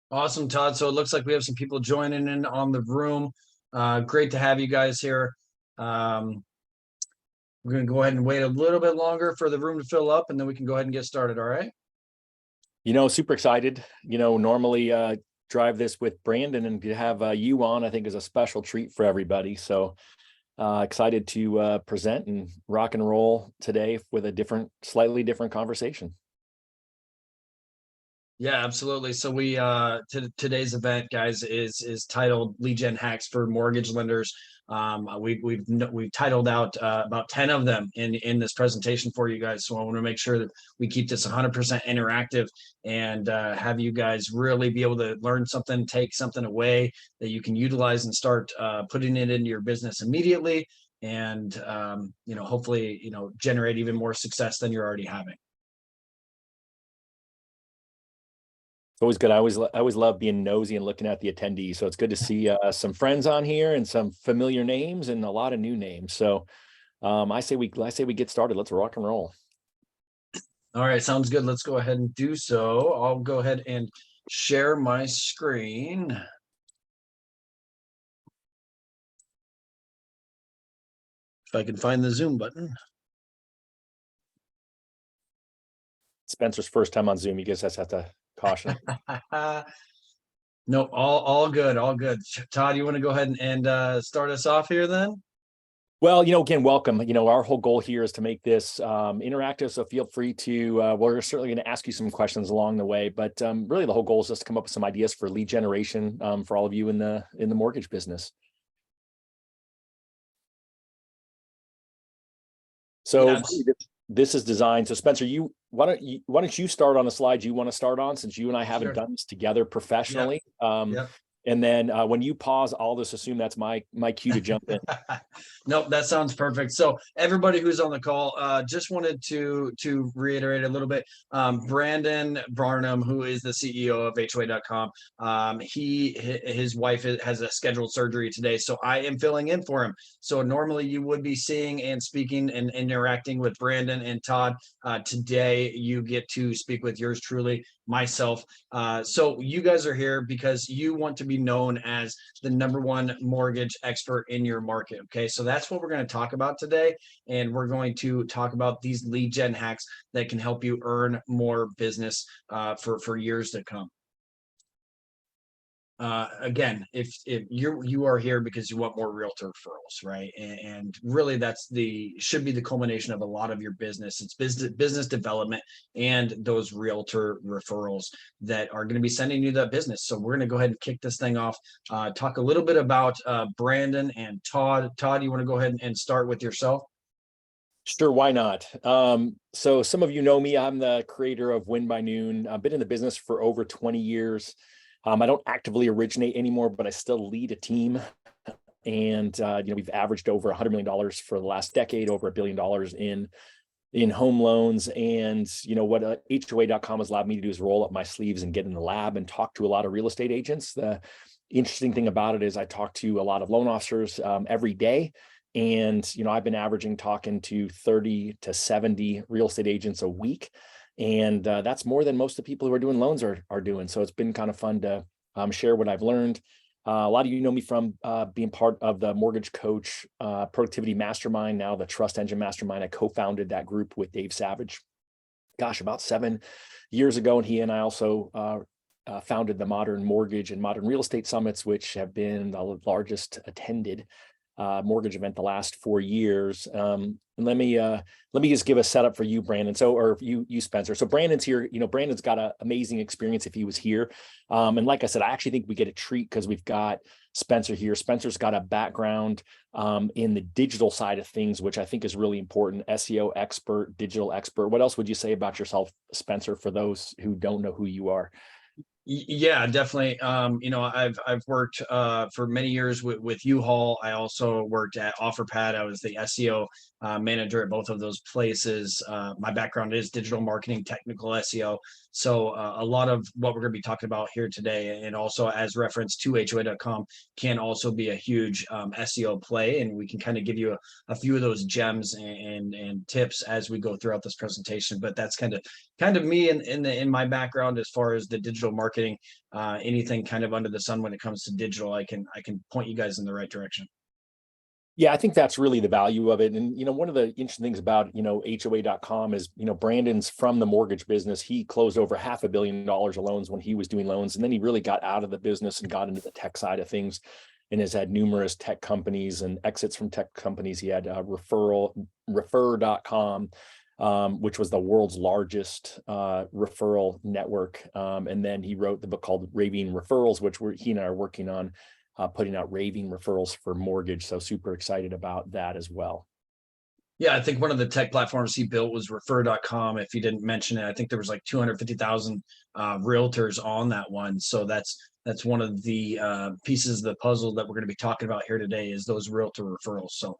Awesome, Todd. So it looks like we have some people joining in on the room. Great to have you guys here. Um, we're going to go ahead and wait a little bit longer for the room to fill up, and then we can go ahead and get started. All right. Super excited. Normally drive this with Brandon, and to have you on, I think, is a special treat for everybody. So excited to present and rock and roll today with a slightly different conversation. Yeah, absolutely. So we today's event, guys, is titled Lead Gen Hacks for Mortgage Lenders. We've titled out about 10 of them in this presentation for you guys. So I want to make sure that we keep this 100% interactive and have you guys really be able to learn something, take something away that you can utilize and start putting it into your business immediately, and hopefully generate even more success than you're already having. It's always good. I always love being nosy and looking at the attendees. So it's good to see some friends on here and some familiar names and a lot of new names. So I say we get started. Let's rock and roll. All right, sounds good. Let's go ahead and do so. I'll go ahead and share my screen. If I can find the Zoom button. Spencer's first time on Zoom. You guys just have to caution. No, all good, all good. Todd, you want to go ahead and start us off here then? Well, again, welcome. Our whole goal here is to make this interactive. So feel free to, we're certainly going to ask you some questions along the way, but really the whole goal is just to come up with some ideas for lead generation for all of you in the mortgage business. So yes. This is designed. So Spencer, why don't you start on the slide you want to start on, since you and I haven't done this together professionally. Yep. And then when you pause, I'll just assume that's my cue to jump in. Nope, that sounds perfect. So everybody who's on the call, just wanted to reiterate a little bit. Brandon Barnum, who is the CEO of HOA.com, his wife has a scheduled surgery today, so I am filling in for him. So normally you would be seeing and speaking and interacting with Brandon and Todd. Today you get to speak with yours truly, myself. So you guys are here because you want to be known as the #1 mortgage expert in your market. Okay, so that's what we're going to talk about today, and we're going to talk about these lead gen hacks that can help you earn more business for years to come. Again, if you are here because you want more realtor referrals, right? And really that's should be the culmination of a lot of your business. It's business development and those realtor referrals that are going to be sending you that business. So we're going to go ahead and kick this thing off. Talk a little bit about Brandon and Todd. Todd, you want to go ahead and start with yourself? Sure, why not? So some of you know me. I'm the creator of Win by Noon. I've been in the business for over 20 years. I don't actively originate anymore, but I still lead a team. And, we've averaged over $100 million for the last decade, over $1 billion in home loans. And, what HOA.com has allowed me to do is roll up my sleeves and get in the lab and talk to a lot of real estate agents. The interesting thing about it is I talk to a lot of loan officers every day. And, I've been averaging talking to 30 to 70 real estate agents a week. And that's more than most of the people who are doing loans are doing. So it's been kind of fun to share what I've learned. A lot of you know me from being part of the Mortgage Coach Productivity Mastermind, now the Trust Engine Mastermind. I co-founded that group with Dave Savage, about 7 years ago. And he and I also founded the Modern Mortgage and Modern Real Estate Summits, which have been the largest attended mortgage event the last 4 years. And let me just give a setup for you, Brandon. Or you, Spencer. So Brandon's here. Brandon's got an amazing experience if he was here. And like I said, I actually think we get a treat because we've got Spencer here. Spencer's got a background in the digital side of things, which I think is really important. SEO expert, digital expert. What else would you say about yourself, Spencer, for those who don't know who you are? Yeah, definitely. I've worked for many years with U-Haul. I also worked at OfferPad. I was the SEO manager at both of those places. My background is digital marketing, technical SEO. So a lot of what we're going to be talking about here today, and also as reference to HOA.com, can also be a huge SEO play. And we can kind of give you a few of those gems and tips as we go throughout this presentation. But that's kind of me in my background as far as the digital marketing marketing, anything kind of under the sun when it comes to digital, I can point you guys in the right direction. Yeah, I think that's really the value of it. And, one of the interesting things about, HOA.com is, Brandon's from the mortgage business. He closed over $500 million of loans when he was doing loans. And then he really got out of the business and got into the tech side of things and has had numerous tech companies and exits from tech companies. He had Refer.com, which was the world's largest referral network. And then he wrote the book called Raving Referrals, which he and I are working on. Putting out raving referrals for mortgage. So super excited about that as well. Yeah, I think one of the tech platforms he built was Refer.com. If you didn't mention it, I think there was like 250,000 realtors on that one. So that's one of the pieces of the puzzle that we're going to be talking about here today is those realtor referrals. So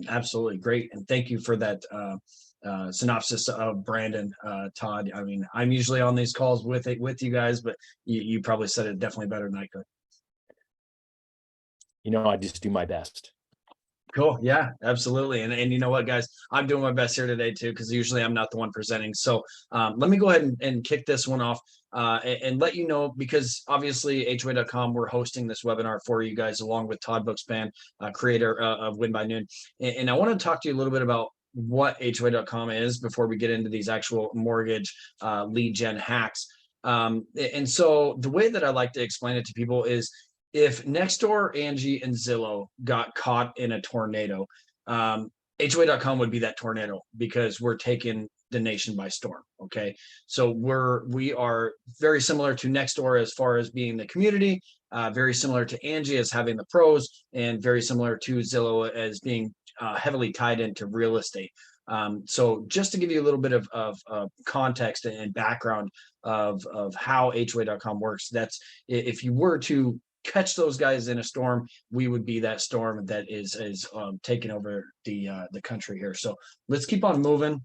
absolutely great. And thank you for that synopsis of Brandon, Todd. I mean, I'm usually on these calls with you guys, but you probably said it definitely better than I could. I just do my best. Cool. Yeah, absolutely. And you know what, guys, I'm doing my best here today too, because usually I'm not the one presenting. So let me go ahead and kick this one off and let you know, because obviously HOA.com, we're hosting this webinar for you guys along with Todd Bookspan, creator of Win by Noon. And I want to talk to you a little bit about what HOA.com is before we get into these actual mortgage lead gen hacks. And so the way that I like to explain it to people is, if Nextdoor, Angie, and Zillow got caught in a tornado, HOA.com would be that tornado because we're taking the nation by storm. Okay, so we are very similar to Nextdoor as far as being the community, very similar to Angie as having the pros, and very similar to Zillow as being heavily tied into real estate. So just to give you a little bit of context and background of how HOA.com works, that's if you were to catch those guys in a storm, we would be that storm that is taking over the country here. So let's keep on moving.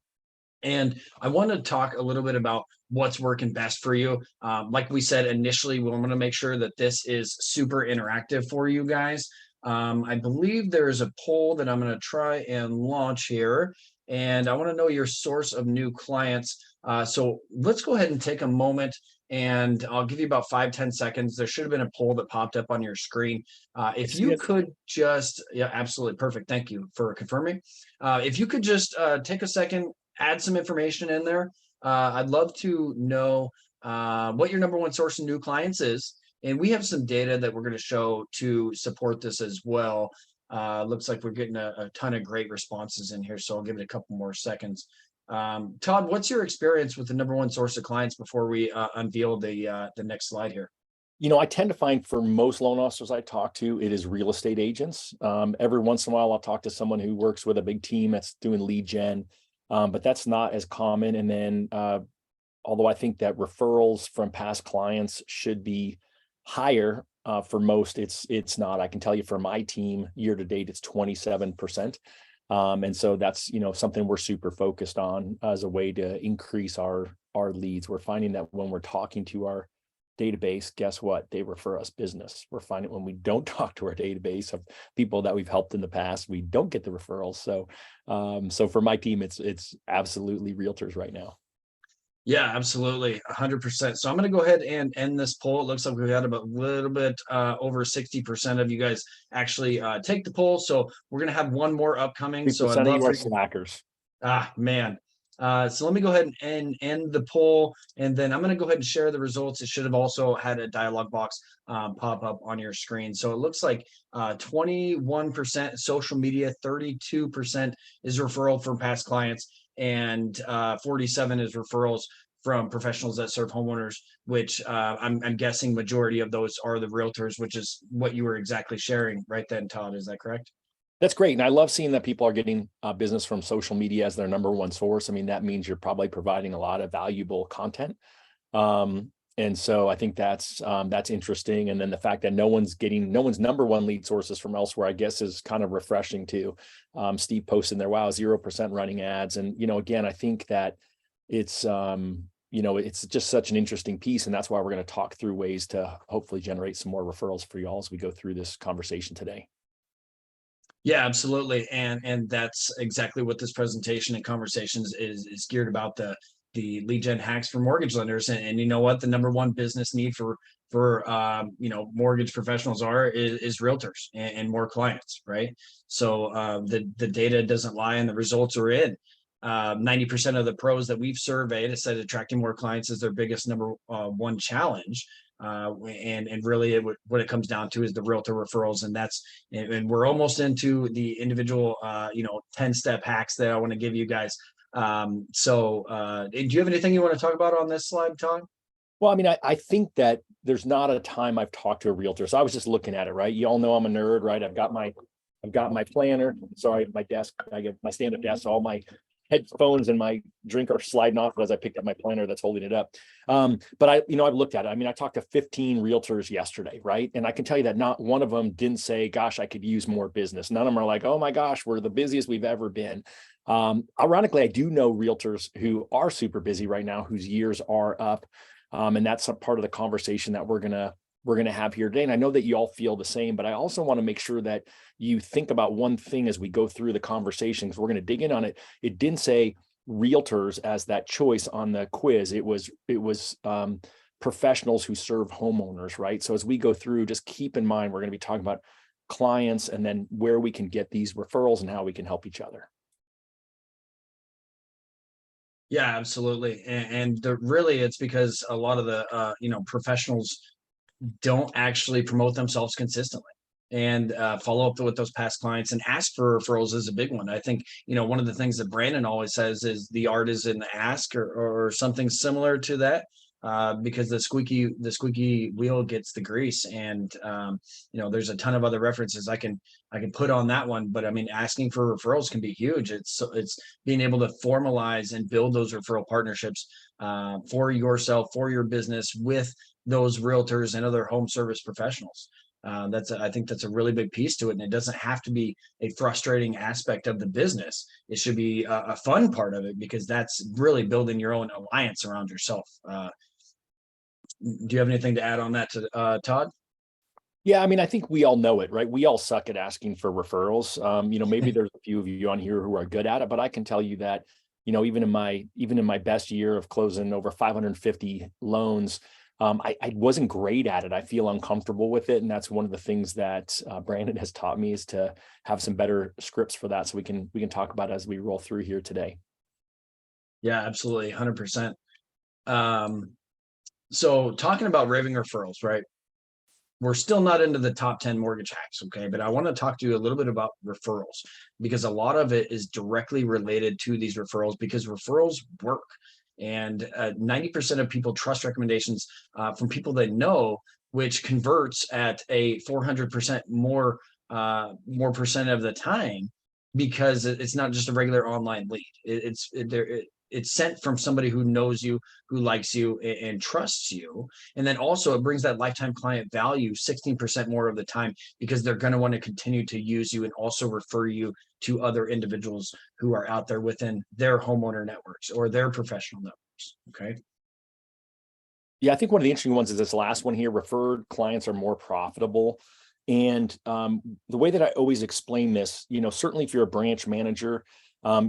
And I want to talk a little bit about what's working best for you. Like we said initially, we want to make sure that this is super interactive for you guys. I believe there is a poll that I'm going to try and launch here. And I want to know your source of new clients. So let's go ahead and take a moment, and I'll give you about 5-10 seconds. There should have been a poll that popped up on your screen. If you could just, yeah, absolutely perfect. Thank you for confirming. If you could just take a second, add some information in there. I'd love to know what your number one source of new clients is. And we have some data that we're going to show to support this as well. Looks like we're getting a ton of great responses in here, so I'll give it a couple more seconds. Todd, what's your experience with the number one source of clients before we unveil the next slide here? I tend to find for most loan officers I talk to, it is real estate agents. Every once in a while, I'll talk to someone who works with a big team that's doing lead gen, but that's not as common. And then, although I think that referrals from past clients should be higher, for most, it's not. I can tell you for my team, year to date, it's 27%. And so that's, something we're super focused on as a way to increase our leads. We're finding that when we're talking to our database, guess what? They refer us business. We're finding when we don't talk to our database of people that we've helped in the past, we don't get the referrals. So, so for my team, it's absolutely realtors right now. Yeah, absolutely. 100%. So I'm going to go ahead and end this poll. It looks like we've had about a little bit over 60% of you guys actually take the poll. So we're going to have one more upcoming. So I'd love for slackers. Man. So let me go ahead and end the poll, and then I'm going to go ahead and share the results. It should have also had a dialog box pop up on your screen. So it looks like 21% social media, 32% is referral from past clients, and 47 is referrals from professionals that serve homeowners, which I'm guessing majority of those are the realtors, which is what you were exactly sharing right then, Todd. Is that correct? That's great. And I love seeing that people are getting business from social media as their number one source. I mean, that means you're probably providing a lot of valuable content. And so I think that's interesting. And then the fact that no one's number one lead sources from elsewhere, I guess, is kind of refreshing too. Steve posted in there, wow, 0% running ads. And, again, I think that it's, it's just such an interesting piece. And that's why we're going to talk through ways to hopefully generate some more referrals for y'all as we go through this conversation today. Yeah, absolutely. And that's exactly what this presentation and conversations is geared about, the the lead gen hacks for mortgage lenders. And you know what? The number one business need for mortgage professionals is realtors and more clients, right? So the data doesn't lie and the results are in. 90% of the pros that we've surveyed have said attracting more clients is their biggest number one challenge. And really what it comes down to is the realtor referrals. And we're almost into the individual 10-step hacks that I want to give you guys. Do you have anything you want to talk about on this slide, Todd? Well, I mean, I think that there's not a time I've talked to a realtor. So I was just looking at it, right? You all know I'm a nerd, right? I've got my planner. Sorry, my desk. I get my stand-up desk. So all my headphones and my drink are sliding off as I picked up my planner that's holding it up. But I've looked at it. I mean, I talked to 15 realtors yesterday, right? And I can tell you that not one of them didn't say, gosh, I could use more business. None of them are like, oh my gosh, we're the busiest we've ever been. Ironically, I do know realtors who are super busy right now, whose years are up. And that's a part of the conversation that we're gonna have here today. And I know that you all feel the same, but I also want to make sure that you think about one thing as we go through the conversation, because we're going to dig in on it. It didn't say realtors as that choice on the quiz. It was professionals who serve homeowners, right? So as we go through, just keep in mind, we're going to be talking about clients and then where we can get these referrals and how we can help each other. Yeah, absolutely. Really, it's because a lot of the professionals don't actually promote themselves consistently and follow up with those past clients and ask for referrals is a big one. I think, one of the things that Brandon always says is the art is in the ask or something similar to that, because the squeaky wheel gets the grease. And there's a ton of other references I can put on that one, but I mean, asking for referrals can be huge. It's being able to formalize and build those referral partnerships for yourself, for your business, with those realtors and other home service professionals. I think that's a really big piece to it. And it doesn't have to be a frustrating aspect of the business. It should be a fun part of it, because that's really building your own alliance around yourself. Do you have anything to add on that to Todd? Yeah, I mean, I think we all know it, right? We all suck at asking for referrals. Maybe there's a few of you on here who are good at it, but I can tell you that, even in my best year of closing over 550 loans, I wasn't great at it. I feel uncomfortable with it. And that's one of the things that Brandon has taught me, is to have some better scripts for that. So we can talk about it as we roll through here today. Yeah, absolutely. 100%. So talking about raving referrals, right? We're still not into the top 10 mortgage hacks. Okay. But I want to talk to you a little bit about referrals, because a lot of it is directly related to these referrals, because referrals work. And 90% of people trust recommendations from people they know, which converts at a 400% more percent of the time, because it's not just a regular online lead. It's sent from somebody who knows you, who likes you, and trusts you. And then also it brings that lifetime client value 16% more of the time, because they're going to want to continue to use you and also refer you to other individuals who are out there within their homeowner networks or their professional networks. Okay. Yeah, I think one of the interesting ones is this last one here: referred clients are more profitable. And the way that I always explain this, certainly if you're a branch manager,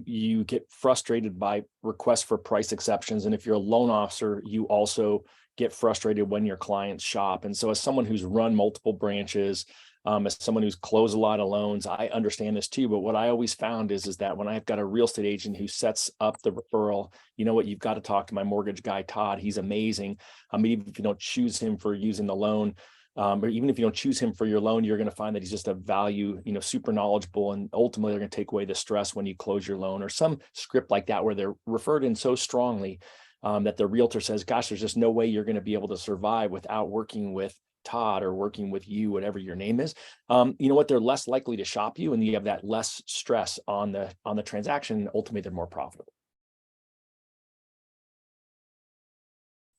you get frustrated by requests for price exceptions. And if you're a loan officer, you also get frustrated when your clients shop. And so as someone who's run multiple branches, as someone who's closed a lot of loans, I understand this too. But what I always found is that when I've got a real estate agent who sets up the referral, you know what, you've got to talk to my mortgage guy, Todd. He's amazing. I mean, even if you don't choose him for using the loan, or even if you don't choose him for your loan, you're going to find that he's just a value, super knowledgeable, and ultimately they're going to take away the stress when you close your loan, or some script like that where they're referred in so strongly that the realtor says, gosh, there's just no way you're going to be able to survive without working with Todd or working with you, whatever your name is. You know what, they're less likely to shop you, and you have that less stress on the transaction, and ultimately they're more profitable.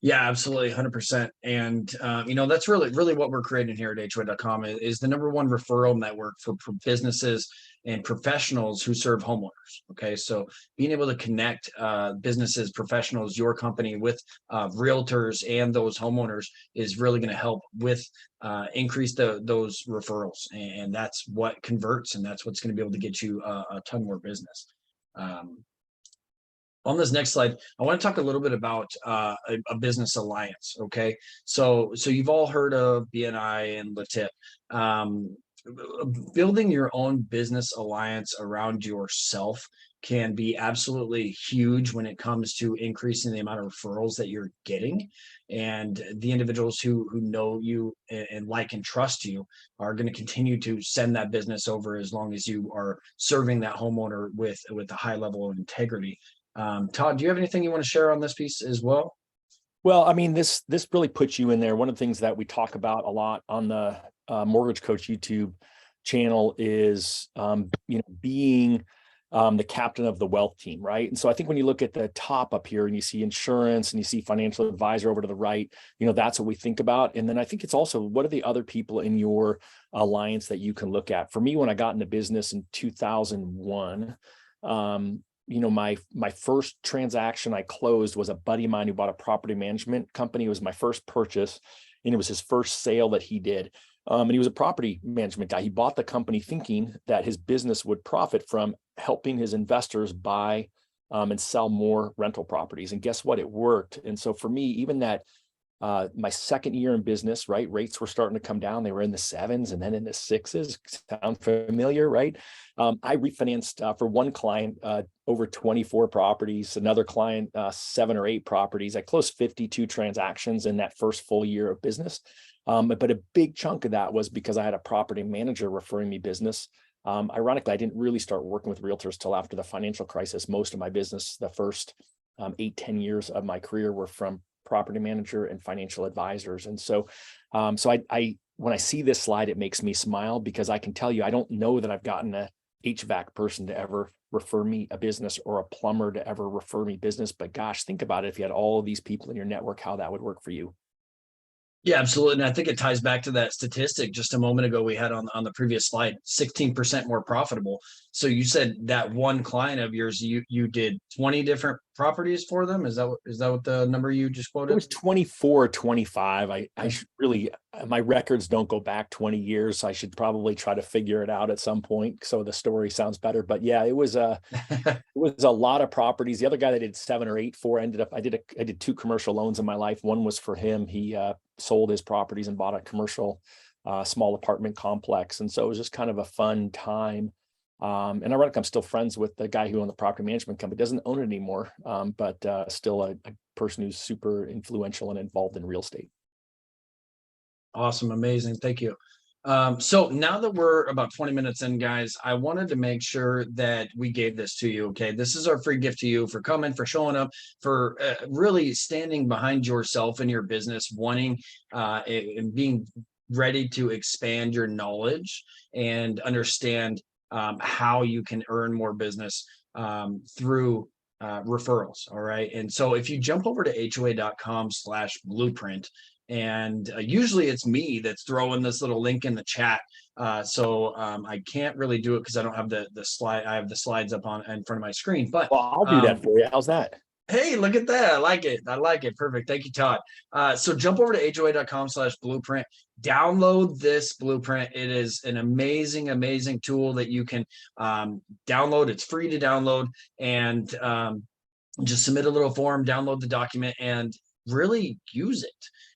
Yeah, absolutely. 100%. And, that's really what we're creating here at HOA.com is the number one referral network for businesses and professionals who serve homeowners. Okay. So being able to connect businesses, professionals, your company with realtors and those homeowners is really going to help with increase those referrals. And that's what converts, and that's what's going to be able to get you a ton more business. On this next slide, I want to talk a little bit about a business alliance. Okay, so you've all heard of BNI and Latip. Um, Building your own business alliance around yourself can be absolutely huge when it comes to increasing the amount of referrals that you're getting, and the individuals who know you and like and trust you are going to continue to send that business over as long as you are serving that homeowner with a high level of integrity. Todd, do you have anything you want to share on this piece as well? Well, I mean, this really puts you in there. One of the things that we talk about a lot on the Mortgage Coach YouTube channel is, being the captain of the wealth team, right? And so I think when you look at the top up here and you see insurance and you see financial advisor over to the right, that's what we think about. And then I think it's also, what are the other people in your alliance that you can look at? For me, when I got into business in 2001, my first transaction I closed was a buddy of mine who bought a property management company. It was my first purchase, and it was his first sale that he did. And he was a property management guy. He bought the company thinking that his business would profit from helping his investors buy and sell more rental properties. And guess what? It worked. And so for me, even that my second year in business, right? Rates were starting to come down. They were in the 7s and then in the 6s. Sound familiar, right? I refinanced for one client over 24 properties, another client 7 or 8 properties. I closed 52 transactions in that first full year of business. But a big chunk of that was because I had a property manager referring me business. Ironically, I didn't really start working with realtors till after the financial crisis. Most of my business, the first 8-10 years of my career, were from property manager and financial advisors. And so, I when I see this slide, it makes me smile, because I can tell you, I don't know that I've gotten a HVAC person to ever refer me a business or a plumber to ever refer me business. But gosh, think about it. If you had all of these people in your network, how that would work for you. Yeah, absolutely. And I think it ties back to that statistic just a moment ago we had on the previous slide, 16% more profitable. So you said that one client of yours, you did 20 different properties for them. Is that what the number you just It quoted? was 24, 25. I Okay. should really, my records don't go back 20 years. So I should probably try to figure it out at some point, so the story sounds better. But yeah, it was a lot of properties. The other guy that did 7 or 8 for, ended up, I did 2 commercial loans in my life. One was for him. He sold his properties and bought a commercial small apartment complex. And so it was just kind of a fun time. And ironically, I'm still friends with the guy who owned the property management company. Doesn't own it anymore, but still a person who's super influential and involved in real estate. Awesome. Amazing. Thank you. So now that we're about 20 minutes in, guys, I wanted to make sure that we gave this to you. Okay. This is our free gift to you for coming, for showing up, for really standing behind yourself and your business, wanting and being ready to expand your knowledge and understand how you can earn more business through referrals. All right. And so if you jump over to hoa.com/blueprint, and usually it's me that's throwing this little link in the chat. I can't really do it because I don't have the slide. I have the slides up on in front of my screen. But Well, I'll do that for you. How's that? hey, look at that. I like it. I like it. Perfect. Thank you, Todd. So jump over to hoa.com/blueprint. Download this blueprint. It is an amazing, amazing tool that you can download. It's free to download, and just submit a little form, download the document, and really use it,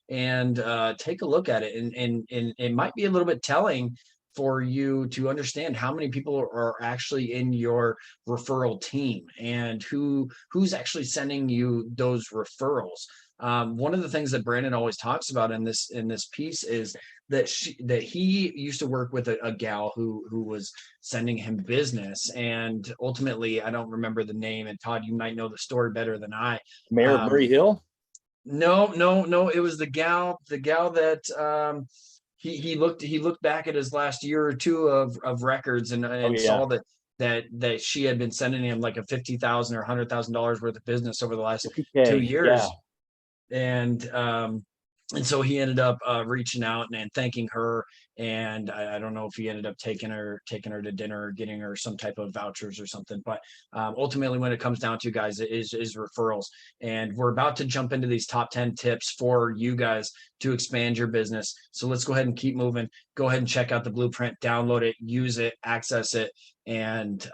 and take a look at it. And it might be a little bit telling for you to understand how many people are actually in your referral team and who's actually sending you those referrals. One of the things that Brandon always talks about in this piece is that he used to work with a gal who was sending him business, and ultimately, I don't remember the name, and Todd, you might know the story better than I. Mayor of Murray Hill? No, no, no. It was the gal that he looked back at his last year or two of records, and Oh yeah. saw that she had been sending him like a $50,000 or $100,000 worth of business over the last 2 Okay. Yeah. years. And so he ended up reaching out and thanking her, and I don't know if he ended up taking her to dinner or getting her some type of vouchers or something. But ultimately, when it comes down to, guys, it is referrals. And we're about to jump into these top 10 tips for you guys to expand your business. So let's go ahead and keep moving. Go ahead and check out the blueprint, download it, use it, access it, and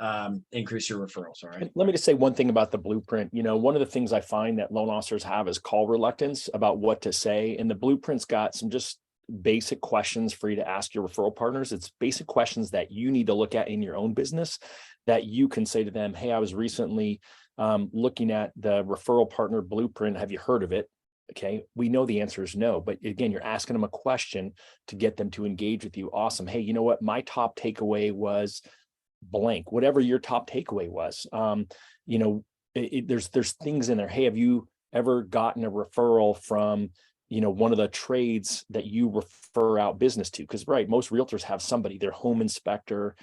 increase your referrals. All right. And let me just say one thing about the blueprint. One of the things I find that loan officers have is call reluctance about what to say. And the blueprint's got some just basic questions for you to ask your referral partners. It's basic questions that you need to look at in your own business that you can say to them, hey, I was recently looking at the referral partner blueprint. Have you heard of it? Okay, we know the answer is no, but again, you're asking them a question to get them to engage with you. Awesome. Hey, you know what? My top takeaway was blank, whatever your top takeaway was. There's things in there. Hey, have you ever gotten a referral from, one of the trades that you refer out business to? Because most realtors have somebody, their home inspector,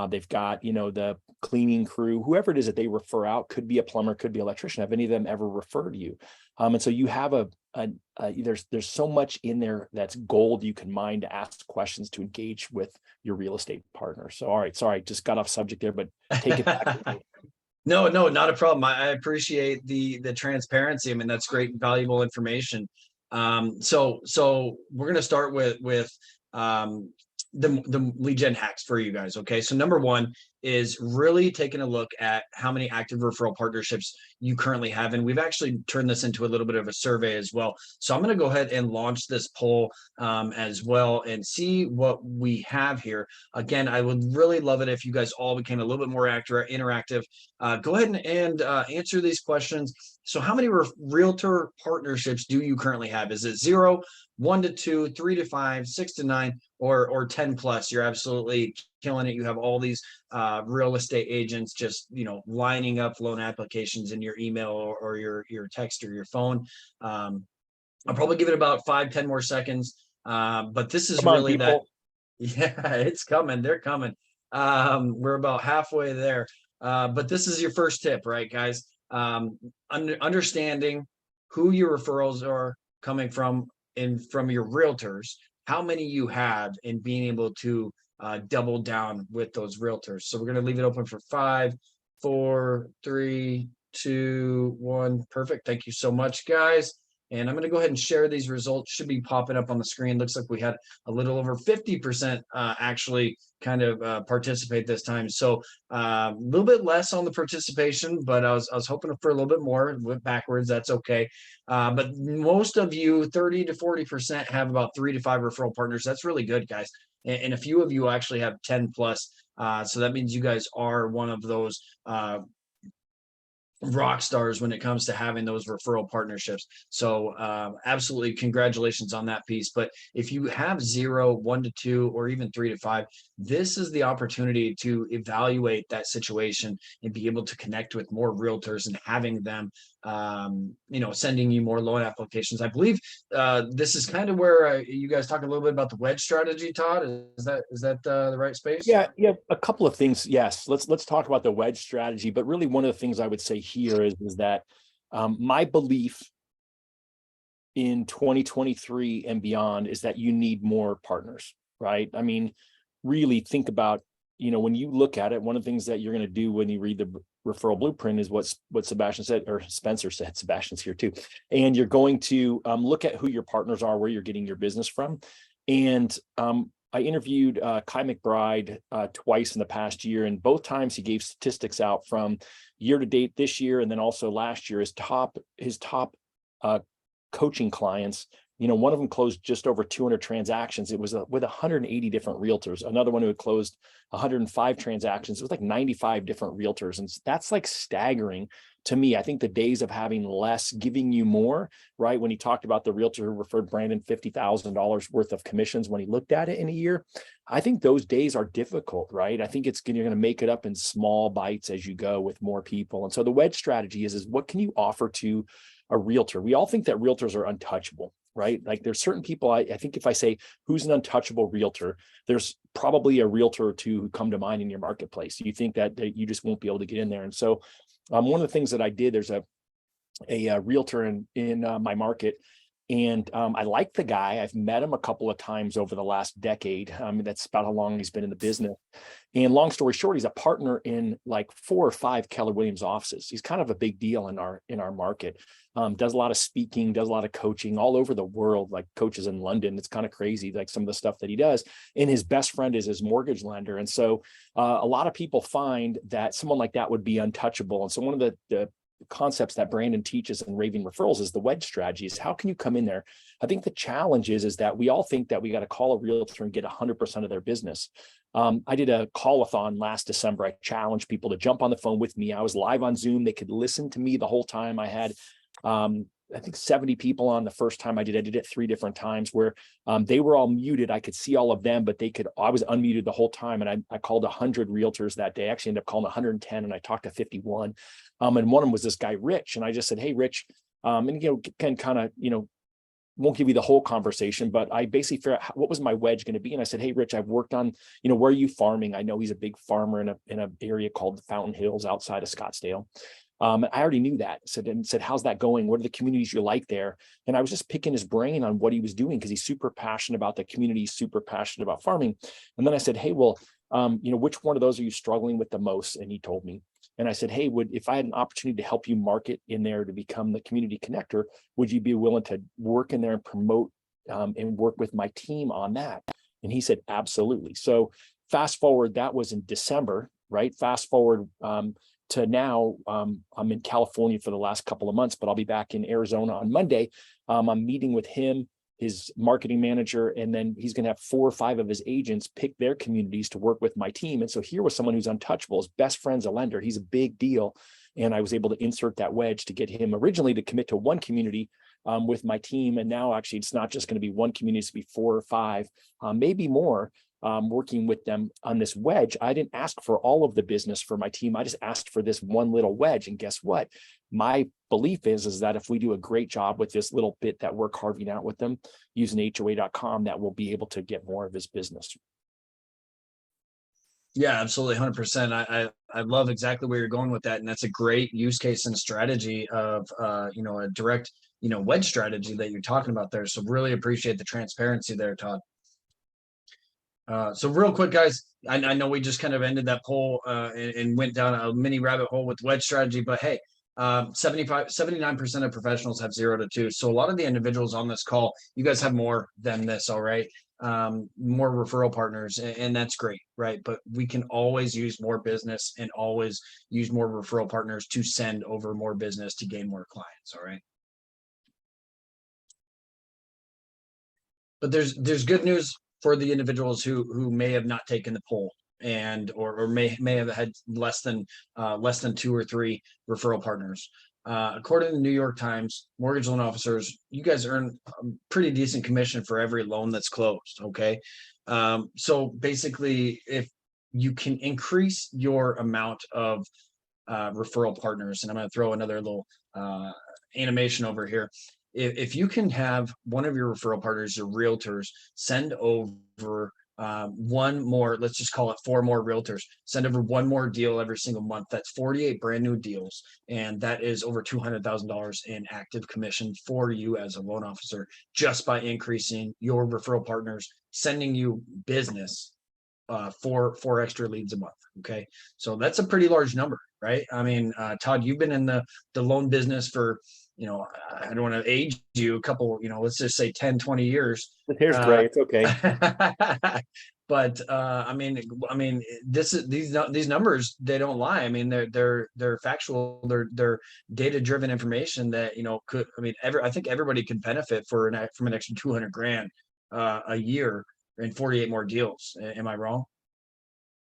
they've got, the cleaning crew, whoever it is that they refer out, could be a plumber, could be an electrician. Have any of them ever referred you? And so you have there's so much in there that's gold you can mine to ask questions to engage with your real estate partner. So, all right, sorry, just got off subject there, but take it back. No, not a problem. I appreciate the transparency. I mean, that's great, valuable information. So we're going to start with the lead gen hacks for you guys. Okay. So number one is really taking a look at how many active referral partnerships you currently have. And we've actually turned this into a little bit of a survey as well. So I'm going to go ahead and launch this poll as well and see what we have here. Again, I would really love it if you guys all became a little bit more interactive. Go ahead and answer these questions. So how many realtor partnerships do you currently have? Is it 0, 1 to 2, 3 to 5, 6 to 9, or 10 plus? You're absolutely killing it. You have all these real estate agents just lining up loan applications in your email or your text or your phone. I'll probably give it about 5-10 more seconds. But this is really that. Yeah, it's coming. They're coming. We're about halfway there. But this is your first tip, right, guys? Understanding who your referrals are coming from from your realtors, how many you have, and being able to double down with those realtors. So we're going to leave it open for 5, 4, 3, 2, 1. Perfect. Thank you so much, guys. And I'm going to go ahead and share these results. Should be popping up on the screen. Looks like we had a little over 50% actually kind of participate this time. So a little bit less on the participation, but I was hoping for a little bit more. Went backwards. That's okay. But most of you, 30 to 40%, have about 3 to 5 referral partners. That's really good, guys. And a few of you actually have 10 plus. So that means you guys are one of those rock stars when it comes to having those referral partnerships. So absolutely congratulations on that piece. But if you have 0, 1 to 2, or even 3 to 5, this is the opportunity to evaluate that situation and be able to connect with more realtors and having them sending you more loan applications. I believe this is kind of where you guys talk a little bit about the wedge strategy, Todd. Is that the right space? Yeah, a couple of things. Yes, let's talk about the wedge strategy. But really, one of the things I would say here is that my belief in 2023 and beyond is that you need more partners, right? I mean, really think about, when you look at it, one of the things that you're going to do when you read the referral blueprint is what Sebastian said, or Spencer said. Sebastian's here too. And you're going to look at who your partners are, where you're getting your business from. And I interviewed Kai McBride twice in the past year, and both times he gave statistics out from year to date this year, and then also last year. His top coaching clients, one of them closed just over 200 transactions. It was with 180 different realtors. Another one who had closed 105 transactions. It was like 95 different realtors, and that's like staggering to me. I think the days of having less, giving you more, right? When he talked about the realtor who referred Brandon $50,000 worth of commissions when he looked at it in a year, I think those days are difficult, right? I think you're going to make it up in small bites as you go with more people. And so the wedge strategy is what can you offer to a realtor? We all think that realtors are untouchable, right? Like there's certain people, I think if I say who's an untouchable realtor, there's probably a realtor or two who come to mind in your marketplace. You think that you just won't be able to get in there. And so one of the things that I did, there's a realtor in my market And I like the guy. I've met him a couple of times over the last decade. That's about how long he's been in the business. And long story short, he's a partner in like 4 or 5 Keller Williams offices. He's kind of a big deal in our market. Does a lot of speaking, does a lot of coaching all over the world, like coaches in London. It's kind of crazy, like some of the stuff that he does. And his best friend is his mortgage lender. And so a lot of people find that someone like that would be untouchable. And so one of the concepts that Brandon teaches in Raving Referrals is the wedge strategy. Is how can you come in there? I think the challenge is that we all think that we got to call a realtor and get 100% of their business. I did a call-a-thon last December. I challenged people to jump on the phone with me. I was live on Zoom. They could listen to me the whole time. I had I think 70 people on the first time I did it 3 different times where they were all muted. I could see all of them, but I was unmuted the whole time. And I called 100 realtors that day. I actually ended up calling 110 and I talked to 51. And one of them was this guy, Rich. And I just said, hey, Rich, and, can kind of, won't give you the whole conversation, but I basically figured out what was my wedge going to be. And I said, hey, Rich, I've worked on, where are you farming? I know he's a big farmer in a area called the Fountain Hills outside of Scottsdale. I already knew that. Said, how's that going? What are the communities you like there? And I was just picking his brain on what he was doing because he's super passionate about the community, super passionate about farming. And then I said, hey, well, which one of those are you struggling with the most? And he told me. And I said, hey, if I had an opportunity to help you market in there to become the community connector, would you be willing to work in there and promote and work with my team on that? And he said, absolutely. So fast forward, that was in December, right? Fast forward to now, I'm in California for the last couple of months, but I'll be back in Arizona on Monday. I'm meeting with him, his marketing manager, and then he's going to have 4 or 5 of his agents pick their communities to work with my team. And so here was someone who's untouchable. His best friend's a lender. He's a big deal. And I was able to insert that wedge to get him originally to commit to 1 community with my team. And now actually it's not just going to be 1 community, it's going to be 4 or 5, maybe more. Working with them on this wedge. I didn't ask for all of the business for my team. I just asked for this one little wedge. And guess what? My belief is that if we do a great job with this little bit that we're carving out with them using HOA.com, that we'll be able to get more of his business. Yeah, absolutely. 100%. I love exactly where you're going with that. And that's a great use case and strategy of, a direct, wedge strategy that you're talking about there. So really appreciate the transparency there, Todd. So real quick, guys, I know we just kind of ended that poll and went down a mini rabbit hole with wedge strategy, but hey, 79% of professionals have 0 to 2. So a lot of the individuals on this call, you guys have more than this, all right? More referral partners, and that's great, right? But we can always use more business and always use more referral partners to send over more business to gain more clients, all right? But there's good news for the individuals who may have not taken the poll and or may have had less than 2 or 3 referral partners. According to the New York Times, mortgage loan officers, you guys earn a pretty decent commission for every loan that's closed. Okay, so basically, if you can increase your amount of referral partners, and I'm going to throw another little animation over here. If you can have one of your referral partners, your realtors, send over 1 more, let's just call it 4 more realtors, send over 1 more deal every single month. That's 48 brand new deals. And that is over $200,000 in active commission for you as a loan officer, just by increasing your referral partners, sending you business for 4 extra leads a month. Okay. So that's a pretty large number, right? I mean, Todd, you've been in the loan business for, I don't want to age you, a couple, let's just say 10, 20 years. The hair's gray. It's okay. But I mean, these numbers, they don't lie. I mean, they're factual. They're data-driven information that I think everybody could benefit from an extra $200,000 a year and 48 more deals. Am I wrong?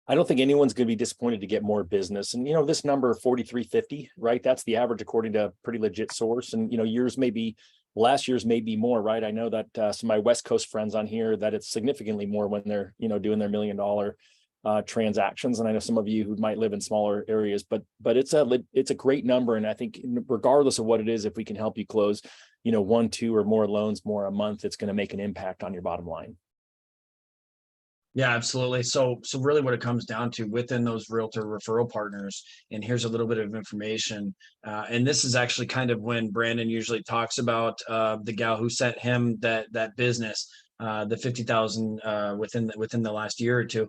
I don't think anyone's going to be disappointed to get more business. And, this number 4,350, right? That's the average according to a pretty legit source. And, years may be less, years may be more, right? I know that some of my West Coast friends on here, that it's significantly more when they're, doing their $1 million transactions. And I know some of you who might live in smaller areas, but it's a great number. And I think regardless of what it is, if we can help you close, 1, 2 or more loans more a month, it's going to make an impact on your bottom line. Yeah, absolutely. So really what it comes down to within those realtor referral partners, and here's a little bit of information. And this is actually kind of when Brandon usually talks about the gal who sent him that business, the 50,000 within the last year or two.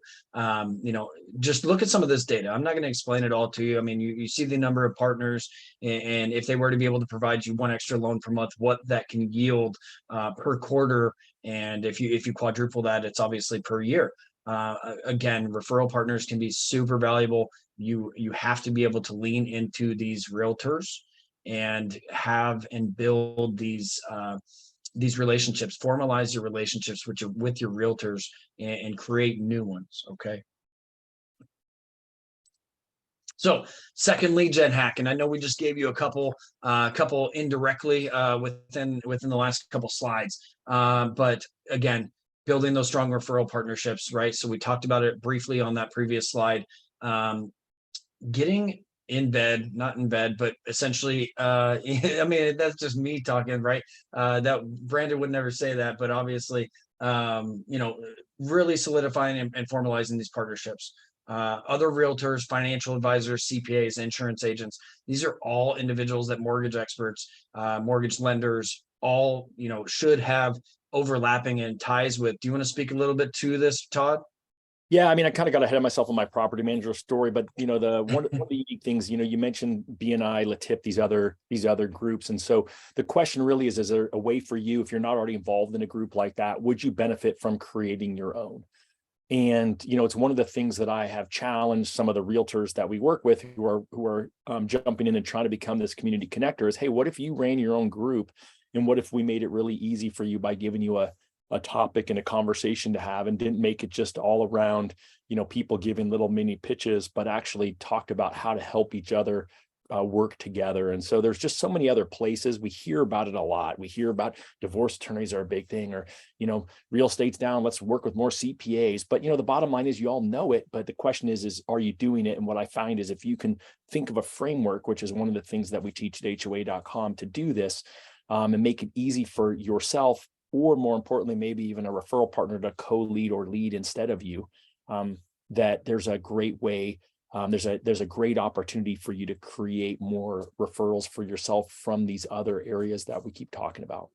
Just look at some of this data. I'm not going to explain it all to you. I mean, you see the number of partners, and if they were to be able to provide you one extra loan per month, what that can yield per quarter. And if you quadruple that, it's obviously per year. Again, referral partners can be super valuable. You have to be able to lean into these realtors and have and build these relationships, formalize your relationships with your realtors, and create new ones. Okay. So second lead gen hack, and I know we just gave you a couple indirectly within the last couple slides, but again, building those strong referral partnerships, right? So we talked about it briefly on that previous slide. Getting in bed, not in bed, but essentially, I mean, that's just me talking, right? That Brandon would never say that, but obviously, really solidifying and formalizing these partnerships. Other realtors, financial advisors, CPAs, insurance agents. These are all individuals that mortgage experts, mortgage lenders, all should have overlapping and ties with. Do you want to speak a little bit to this, Todd? Yeah, I mean, I kind of got ahead of myself on my property manager story, but the one of the unique things, you mentioned BNI, Latip, these other groups, and so the question really is there a way for you, if you're not already involved in a group like that, would you benefit from creating your own? And it's one of the things that I have challenged some of the realtors that we work with who are jumping in and trying to become this community connector is, hey, what if you ran your own group, and what if we made it really easy for you by giving you a topic and a conversation to have, and didn't make it just all around people giving little mini pitches, but actually talked about how to help each other work together. And so there's just so many other places. We hear about it a lot. We hear about divorce attorneys are a big thing, or real estate's down, let's work with more CPAs. But the bottom line is, you all know it, but the question is are you doing it? And what I find is, if you can think of a framework, which is one of the things that we teach at HOA.com, to do this, and make it easy for yourself, or more importantly, maybe even a referral partner to co-lead or lead instead of you, that there's a great way, there's a great opportunity for you to create more referrals for yourself from these other areas that we keep talking about.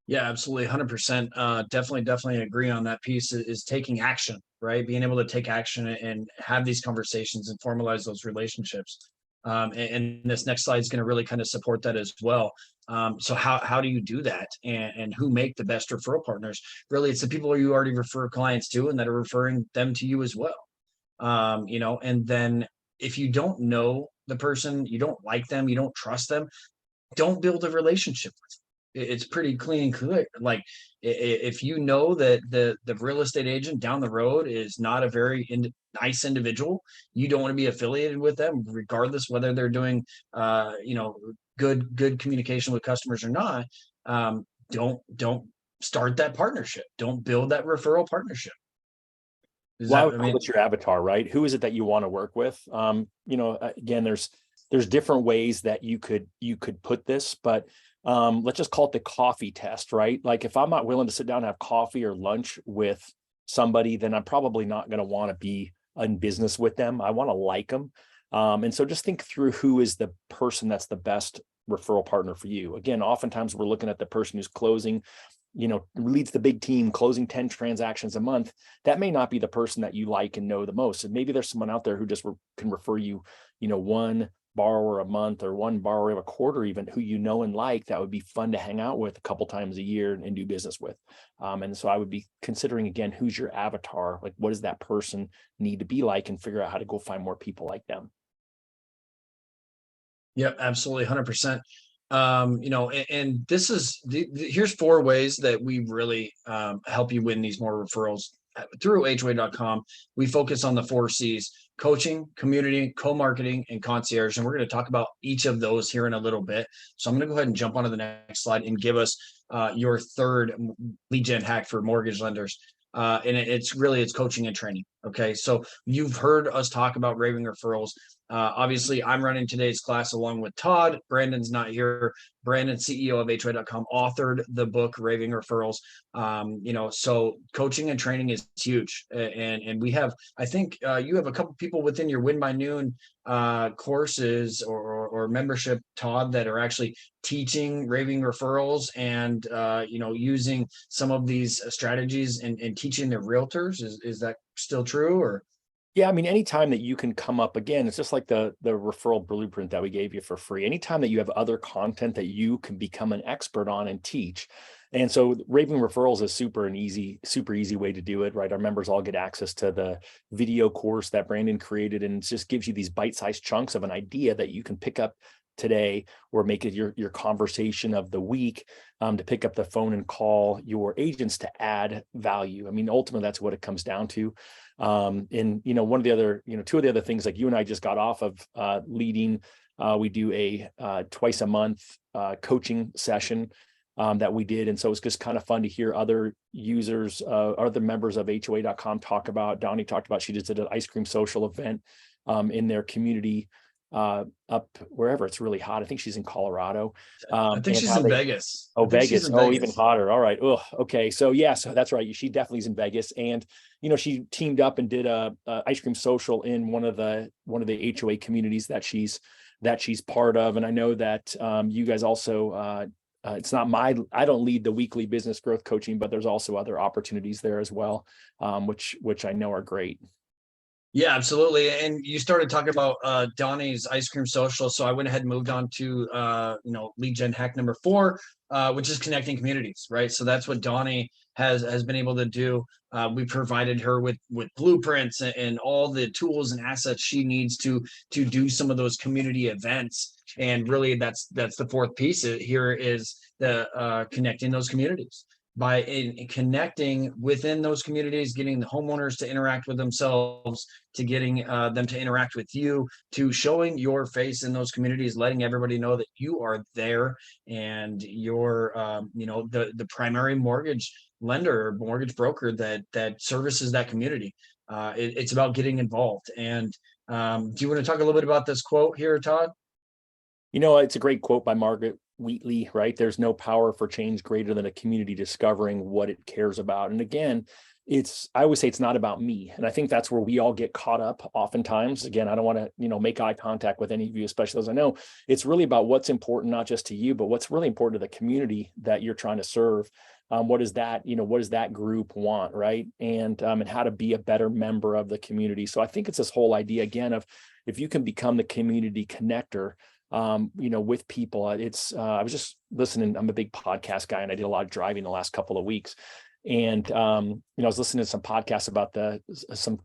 Yeah, absolutely. 100%. Definitely agree on that piece is taking action, right? Being able to take action and have these conversations and formalize those relationships. And this next slide is going to really kind of support that as well. So how do you do that, and who make the best referral partners? Really, it's the people you already refer clients to and that are referring them to you as well. And then if you don't know the person, you don't like them, you don't trust them, don't build a relationship with them. It's pretty clean and clear. Like, if you know that the real estate agent down the road is not a very nice individual, you don't want to be affiliated with them, regardless whether they're doing good communication with customers or not. Don't start that partnership. Don't build that referral partnership. Well, what's your avatar, right? Who is it that you want to work with? Again, there's different ways that you could put this, but let's just call it the coffee test, right? Like, if I'm not willing to sit down and have coffee or lunch with somebody, then I'm probably not going to want to be in business with them. I want to like them. And so just think through who is the person that's the best referral partner for you. Again, oftentimes we're looking at the person who's closing, leads the big team, closing 10 transactions a month. That may not be the person that you like and know the most. And maybe there's someone out there who just can refer you, one borrower a month or one borrower of a quarter, even, who and like, that would be fun to hang out with a couple times a year and do business with. And so I would be considering, again, who's your avatar? Like, what does that person need to be like, and figure out how to go find more people like them. Yep, absolutely, 100%. And this is here's 4 ways that we really help you win these more referrals through HOA.com. We focus on the 4 C's: coaching, community, co-marketing, and concierge. And we're going to talk about each of those here in a little bit. So I'm going to go ahead and jump onto the next slide and give us your third lead gen hack for mortgage lenders. And it's coaching and training. Okay, so you've heard us talk about raving referrals. Obviously, I'm running today's class along with Todd. Brandon's not here. Brandon, CEO of HOA.com, authored the book Raving Referrals. So coaching and training is huge, and we have. I think you have a couple people within your Win by Noon courses or membership, Todd, that are actually teaching raving referrals and using some of these strategies and teaching their realtors. Is that still true? Or Yeah, I mean, anytime that you can come up again, it's just like the referral blueprint that we gave you for free. Anytime that you have other content that you can become an expert on and teach. And so raving referrals is super easy way to do it, right? Our members all get access to the video course that Brandon created, and it just gives you these bite-sized chunks of an idea that you can pick up today or make it your conversation of the week, to pick up the phone and call your agents to add value. I mean, ultimately, that's what it comes down to. And one of the other, two of the other things, like you and I just got off of leading, we do a twice a month coaching session that we did. And so it's just kind of fun to hear other users, other members of HOA.com talk about. Donnie talked about, she just did an ice cream social event in their community up wherever it's really hot. I think she's in Colorado. I think she's in Vegas. Oh, I think she's Vegas. in Oh, Vegas. even hotter. All right. Oh, okay. So yeah, so that's right. She definitely is in Vegas. And she teamed up and did a ice cream social in one of the HOA communities that she's part of. And I know that you guys also it's not I don't lead the weekly business growth coaching, but there's also other opportunities there as well, which I know are great. Yeah, absolutely. And you started talking about Donnie's ice cream social. So I went ahead and moved on to lead gen hack number 4, which is connecting communities, right? So that's what Donnie has been able to do. We provided her with blueprints and all the tools and assets she needs to do some of those community events. And really, that's the fourth piece here is the connecting those communities by connecting within those communities, getting the homeowners to interact with themselves, to getting them to interact with you, to showing your face in those communities, letting everybody know that you are there and you're, the primary mortgage lender or mortgage broker that services that community. It's about getting involved. And do you want to talk a little bit about this quote here, Todd? It's a great quote by Margaret Wheatley, right? There's no power for change greater than a community discovering what it cares about. And again, I always say it's not about me. And I think that's where we all get caught up oftentimes. Again, I don't want to, make eye contact with any of you, especially those I know. It's really about what's important, not just to you, but what's really important to the community that you're trying to serve. What does that group want, right? And how to be a better member of the community. So I think it's this whole idea again of if you can become the community connector, with people. I was just listening. I'm a big podcast guy and I did a lot of driving the last couple of weeks. And, I was listening to some podcasts about some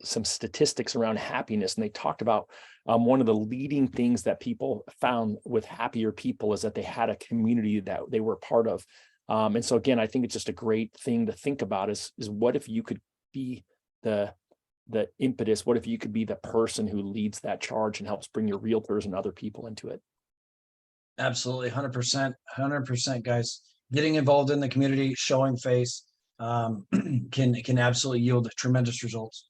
statistics around happiness. And they talked about one of the leading things that people found with happier people is that they had a community that they were part of. And so again, I think it's just a great thing to think about is what if you could be the impetus? What if you could be the person who leads that charge and helps bring your realtors and other people into it? Absolutely. 100%, guys. Getting involved in the community, showing face, can absolutely yield tremendous results.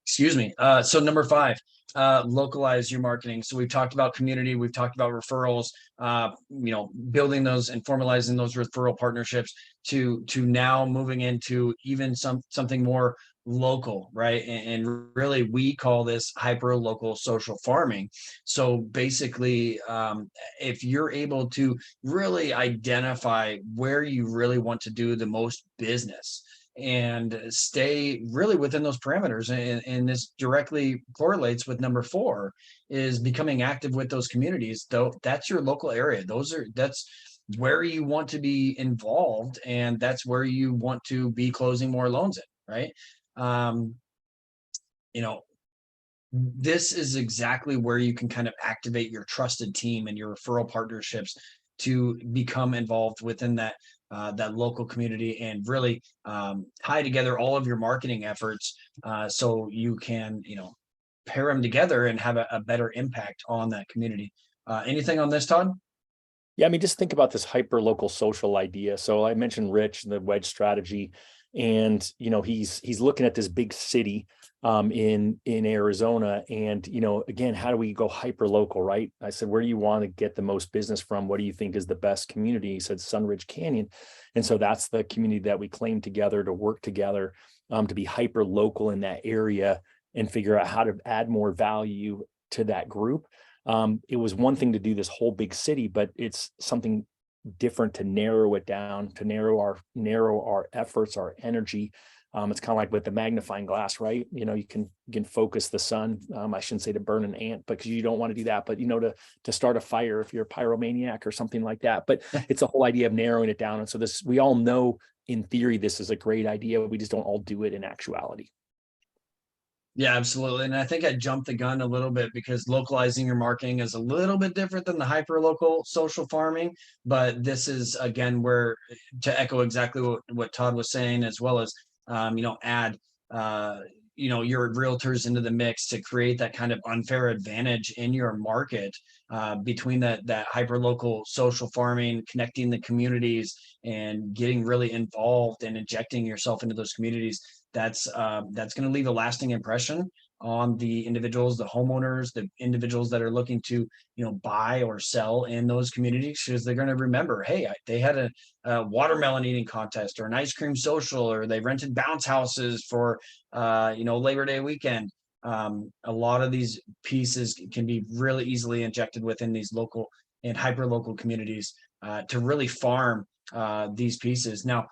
Excuse me. So number 5, localize your marketing. So we've talked about community, we've talked about referrals, building those and formalizing those referral partnerships to now moving into even something more local, right? And really we call this hyper local social farming. So basically, if you're able to really identify where you really want to do the most business and stay really within those parameters, and this directly correlates with number 4 is becoming active with those communities. Though that's your local area, that's where you want to be involved, and that's where you want to be closing more loans in, right? This is exactly where you can kind of activate your trusted team and your referral partnerships to become involved within that local community and really tie together all of your marketing efforts so you can pair them together and have a better impact on that community. Anything on this, Todd? Yeah, I mean, just think about this hyper local social idea. So I mentioned Rich, the wedge strategy. and he's looking at this big city in Arizona, and again, how do we go hyper local, right? I said, where do you want to get the most business from? What do you think is the best community? He said Sunridge Canyon, and so that's the community that we claim together to work together to be hyper local in that area and figure out how to add more value to that group. It was one thing to do this whole big city, but it's something different to narrow it down, to narrow our efforts, our energy. It's kind of like with the magnifying glass, right? You can focus the sun. I shouldn't say to burn an ant, because you don't want to do that, but to start a fire if you're a pyromaniac or something like that. But it's a whole idea of narrowing it down. And so we all know in theory this is a great idea. We just don't all do it in actuality. Yeah, absolutely. And I think I jumped the gun a little bit because localizing your marketing is a little bit different than the hyper local social farming. But this is, again, where, to echo exactly what Todd was saying, as well as, add, your realtors into the mix to create that kind of unfair advantage in your market, between that hyper local social farming, connecting the communities and getting really involved and injecting yourself into those communities. That's going to leave a lasting impression on the individuals, the homeowners, the individuals that are looking to buy or sell in those communities, because they're going to remember, hey, they had a watermelon eating contest or an ice cream social, or they rented bounce houses for Labor Day weekend. A lot of these pieces can be really easily injected within these local and hyper local communities to really farm these pieces. Now,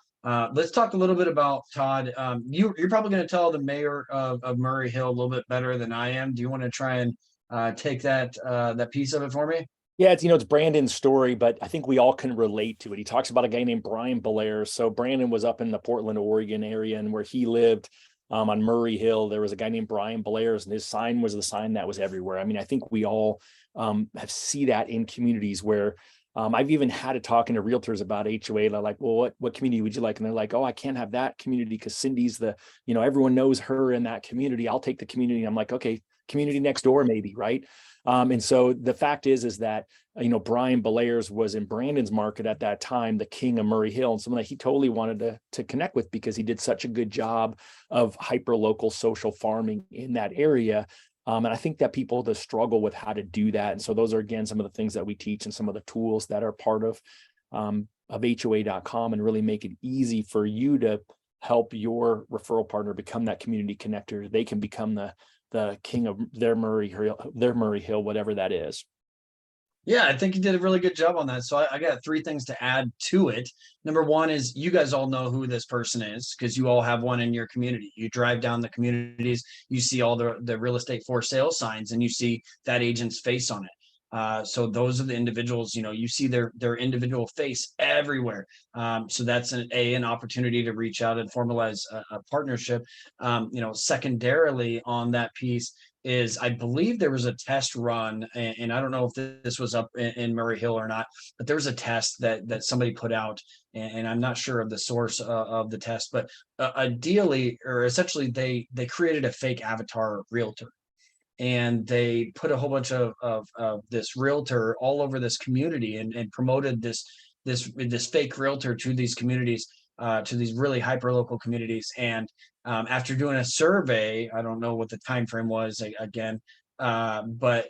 let's talk a little bit about, Todd. You're probably going to tell the mayor of Murray Hill a little bit better than I am. Do you want to try and take that piece of it for me? Yeah, it's Brandon's story, but I think we all can relate to it. He talks about a guy named Brian Belair. So Brandon was up in the Portland, Oregon area, and where he lived on Murray Hill, there was a guy named Brian Belair's, and his sign was the sign that was everywhere. I mean, I think we all have see that in communities where I've even had it talking to realtors about HOA. They're like, well, what community would you like? And they're like, oh, I can't have that community because Cindy's everyone knows her in that community. I'll take the community. And I'm like, okay, community next door, maybe, right? And so the fact is that, Brian Belair's was in Brandon's market at that time, the king of Murray Hill, and someone that he totally wanted to connect with because he did such a good job of hyper local social farming in that area. And I think that people just struggle with how to do that. And so those are, again, some of the things that we teach and some of the tools that are part of HOA.com, and really make it easy for you to help your referral partner become that community connector. They can become the king of their Murray Hill, whatever that is. Yeah, I think you did a really good job on that. So I got three things to add to it. Number one is, you guys all know who this person is because you all have one in your community. You drive down the communities, you see all the real estate for sale signs, and you see that agent's face on it. So those are the individuals, you see their individual face everywhere. So that's an opportunity to reach out and formalize a partnership. Secondarily on that piece is, I believe there was a test run, and I don't know if this was up in Murray Hill or not, but there was a test that somebody put out, and I'm not sure of the source of the test, but ideally, or essentially, they created a fake avatar realtor, and they put a whole bunch of this realtor all over this community, and promoted this fake realtor to these communities, to these really hyper local communities. And after doing a survey, I don't know what the time frame was again, but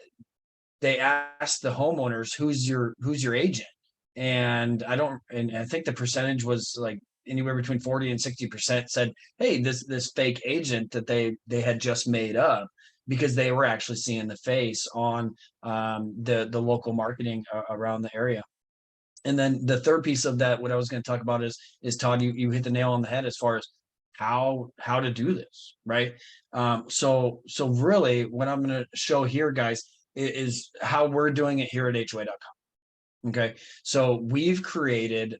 they asked the homeowners, who's your agent? And I think the percentage was like anywhere between 40 and 60% said, hey, this fake agent that they had just made up, because they were actually seeing the face on the local marketing around the area. And then the third piece of that, what I was going to talk about is Todd, you hit the nail on the head as far as how to do this, right? So really what I'm going to show here, guys, is how we're doing it here at HOA.com. Okay, so we've created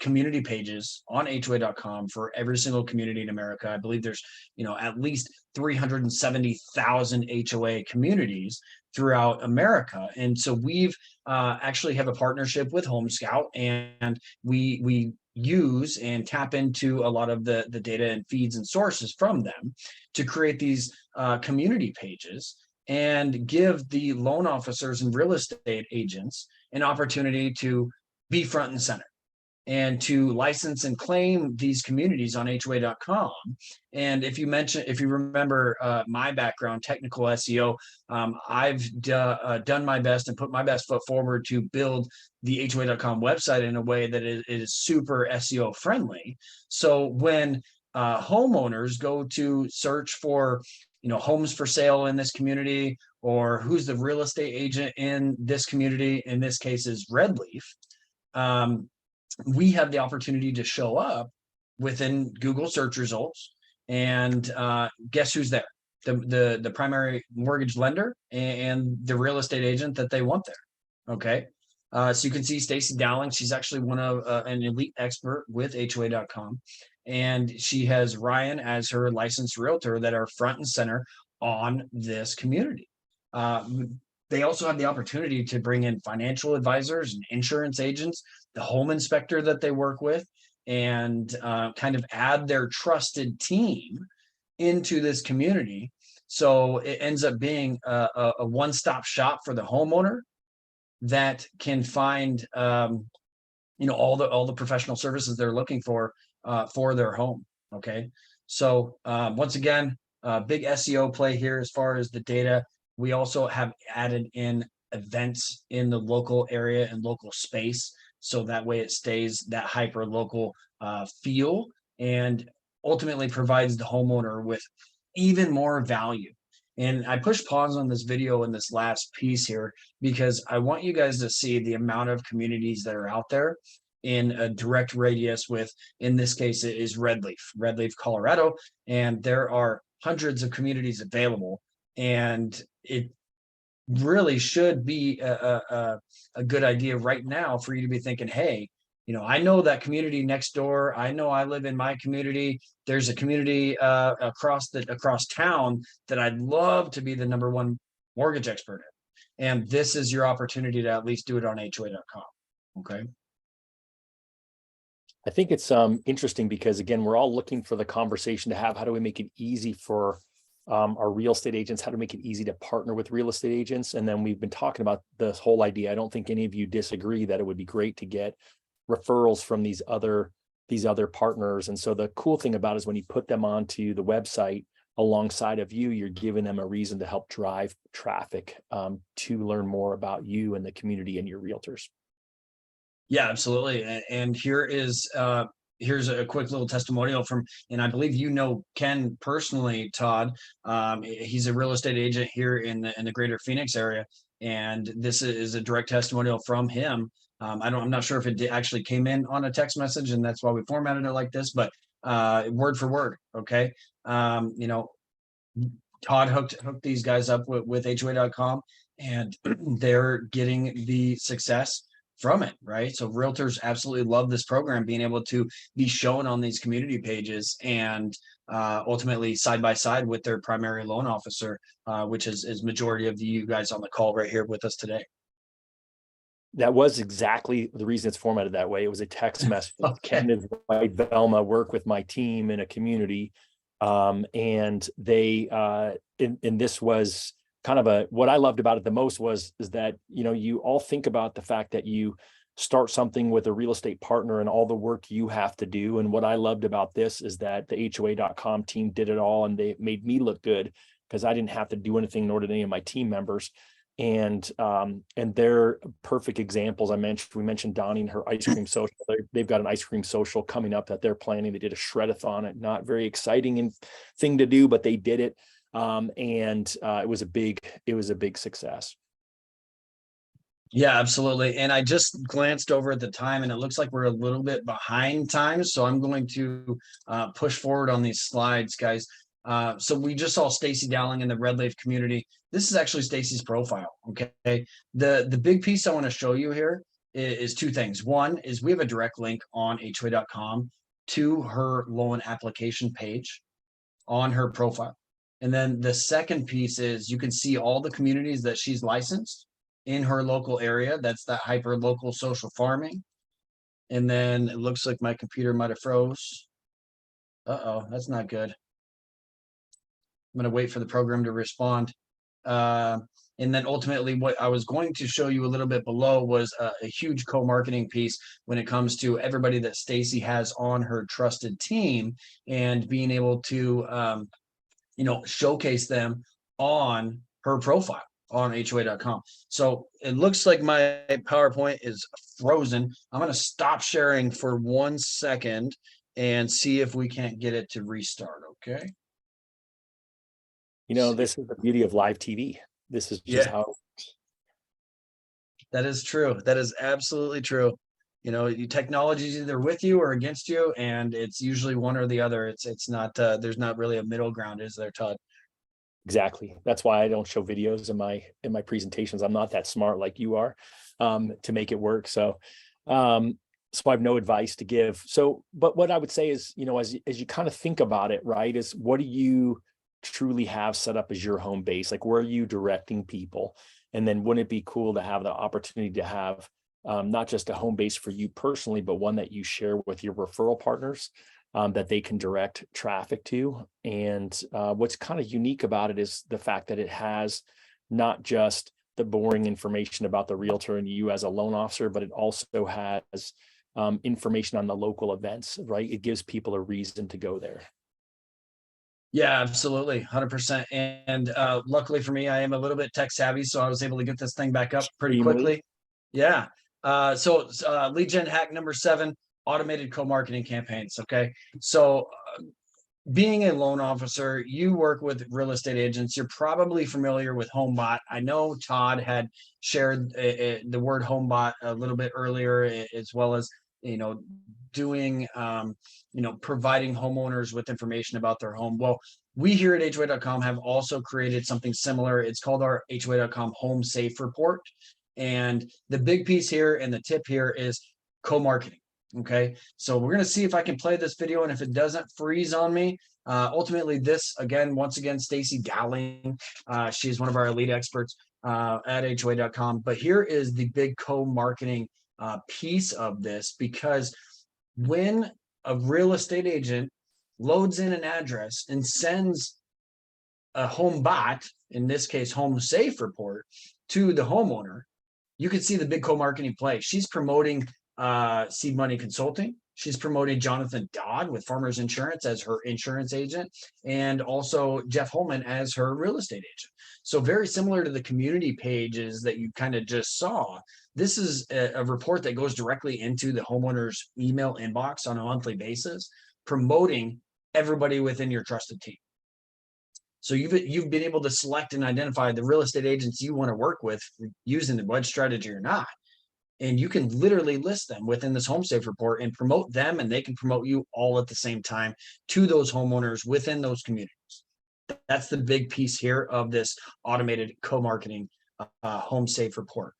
community pages on HOA.com for every single community in America. I believe there's at least 370,000 HOA communities throughout America, and so we've actually have a partnership with Home Scout, and we use and tap into a lot of the data and feeds and sources from them to create these community pages and give the loan officers and real estate agents an opportunity to be front and center. and to license and claim these communities on HOA.com. And if you remember my background, technical SEO, I've done my best and put my best foot forward to build the HOA.com website in a way that it is super SEO friendly. So when homeowners go to search for, homes for sale in this community, or who's the real estate agent in this community, in this case is Redleaf, we have the opportunity to show up within Google search results, and guess who's there? The primary mortgage lender and the real estate agent that they want there. Okay. So you can see Stacy Dowling. She's actually one of an elite expert with HOA.com. And she has Ryan as her licensed realtor that are front and center on this community. They also have the opportunity to bring in financial advisors and insurance agents, the home inspector that they work with, and kind of add their trusted team into this community. So it ends up being a one-stop shop for the homeowner that can find all the professional services they're looking for their home. Okay, so once again, big SEO play here as far as the data. We also have added in events in the local area and local space, so that way it stays that hyper local feel, and ultimately provides the homeowner with even more value. And I push pause on this video in this last piece here because I want you guys to see the amount of communities that are out there in a direct radius with, in this case, it is Redleaf, Colorado, and there are hundreds of communities available. And it really should be a good idea right now for you to be thinking, hey, I know that community next door. I know I live in my community. There's a community across town that I'd love to be the #1 mortgage expert in. And this is your opportunity to at least do it on HOA.com. Okay. I think it's interesting because, again, we're all looking for the conversation to have. How do we make it easy for our real estate agents? How to make it easy to partner with real estate agents? And then we've been talking about this whole idea. I don't think any of you disagree that it would be great to get referrals from these other partners. And so the cool thing about it is when you put them onto the website alongside of you, you're giving them a reason to help drive traffic to learn more about you and the community and your realtors. Yeah, absolutely. And here's a quick little testimonial from, and I believe Ken personally, Todd. He's a real estate agent here in the greater Phoenix area, and this is a direct testimonial from him. I'm not sure if it actually came in on a text message, and that's why we formatted it like this, but word for word. Okay. Todd hooked these guys up with HOA.com, and they're getting the success from it, right? So realtors absolutely love this program, being able to be shown on these community pages and ultimately side by side with their primary loan officer, which is majority of you guys on the call right here with us today. That was exactly the reason it's formatted that way. It was a text message. Okay. Ken and Velma work with my team in a community, and they and this was kind of what I loved about it the most is that you all think about the fact that you start something with a real estate partner and all the work you have to do. And what I loved about this is that the HOA.com team did it all, and they made me look good because I didn't have to do anything, nor did any of my team members. And they're perfect examples. We mentioned Donnie and her ice cream social. They've got an ice cream social coming up that they're planning. They did a shredathon. Not very exciting thing to do, but they did it. It was a big success. Yeah, absolutely. And I just glanced over at the time, and it looks like we're a little bit behind time. So I'm going to push forward on these slides, guys. So we just saw Stacy Dowling in the Redleaf community. This is actually Stacy's profile. Okay. The big piece I want to show you here is two things. One is we have a direct link on HOA.com to her loan application page on her profile. And then the second piece is you can see all the communities that she's licensed in her local area. That's that hyper local social farming. And then it looks like my computer might have froze. Uh-oh, that's not good. I'm going to wait for the program to respond. And then ultimately what I was going to show you a little bit below was a huge co-marketing piece when it comes to everybody that Stacy has on her trusted team, and being able to, showcase them on her profile on HOA.com. So it looks like my PowerPoint is frozen. I'm going to stop sharing for 1 second and see if we can't get it to restart. Okay. This is the beauty of live TV. This is just Yeah, how. that is true. That is absolutely true. Technology is either with you or against you, and it's usually one or the other. It's not, there's not really a middle ground, is there, Todd? Exactly. That's why I don't show videos in my presentations. I'm not that smart like you are, to make it work. So I have no advice to give. So, but what I would say is, as you kind of think about it, right, is what do you truly have set up as your home base? Like, where are you directing people? And then wouldn't it be cool to have the opportunity to have not just a home base for you personally, but one that you share with your referral partners, that they can direct traffic to. And what's kind of unique about it is the fact that it has not just the boring information about the realtor and you as a loan officer, but it also has information on the local events, right? It gives people a reason to go there. Yeah, absolutely. 100%. And luckily for me, I am a little bit tech savvy, so I was able to get this thing back up pretty Extremely. quickly. Yeah. So lead gen hack number 7, automated co-marketing campaigns. Okay. So being a loan officer, you work with real estate agents. You're probably familiar with HomeBot. I know Todd had shared the word HomeBot a little bit earlier, as well as doing providing homeowners with information about their home. Well, we here at HOA.com have also created something similar. It's called our HOA.com Home Safe Report, and the big piece here and the tip here is co-marketing. Okay, so we're going to see if I can play this video, and if it doesn't freeze on me, ultimately this, once again, Stacy Dowling, she's one of our elite experts at HOA.com. But here is the big co-marketing piece of this, because when a real estate agent loads in an address and sends a home bot, in this case Home Safe Report, to the homeowner, you can see the big co-marketing play. She's promoting Seed Money Consulting. She's promoting Jonathan Dodd with Farmers Insurance as her insurance agent, and also Jeff Holman as her real estate agent. So very similar to the community pages that you kind of just saw, this is a report that goes directly into the homeowner's email inbox on a monthly basis, promoting everybody within your trusted team. So you've been able to select and identify the real estate agents you want to work with using the wedge strategy or not. And you can literally list them within this Home Safe Report and promote them, and they can promote you all at the same time to those homeowners within those communities. That's the big piece here of this automated co-marketing Home Safe Report.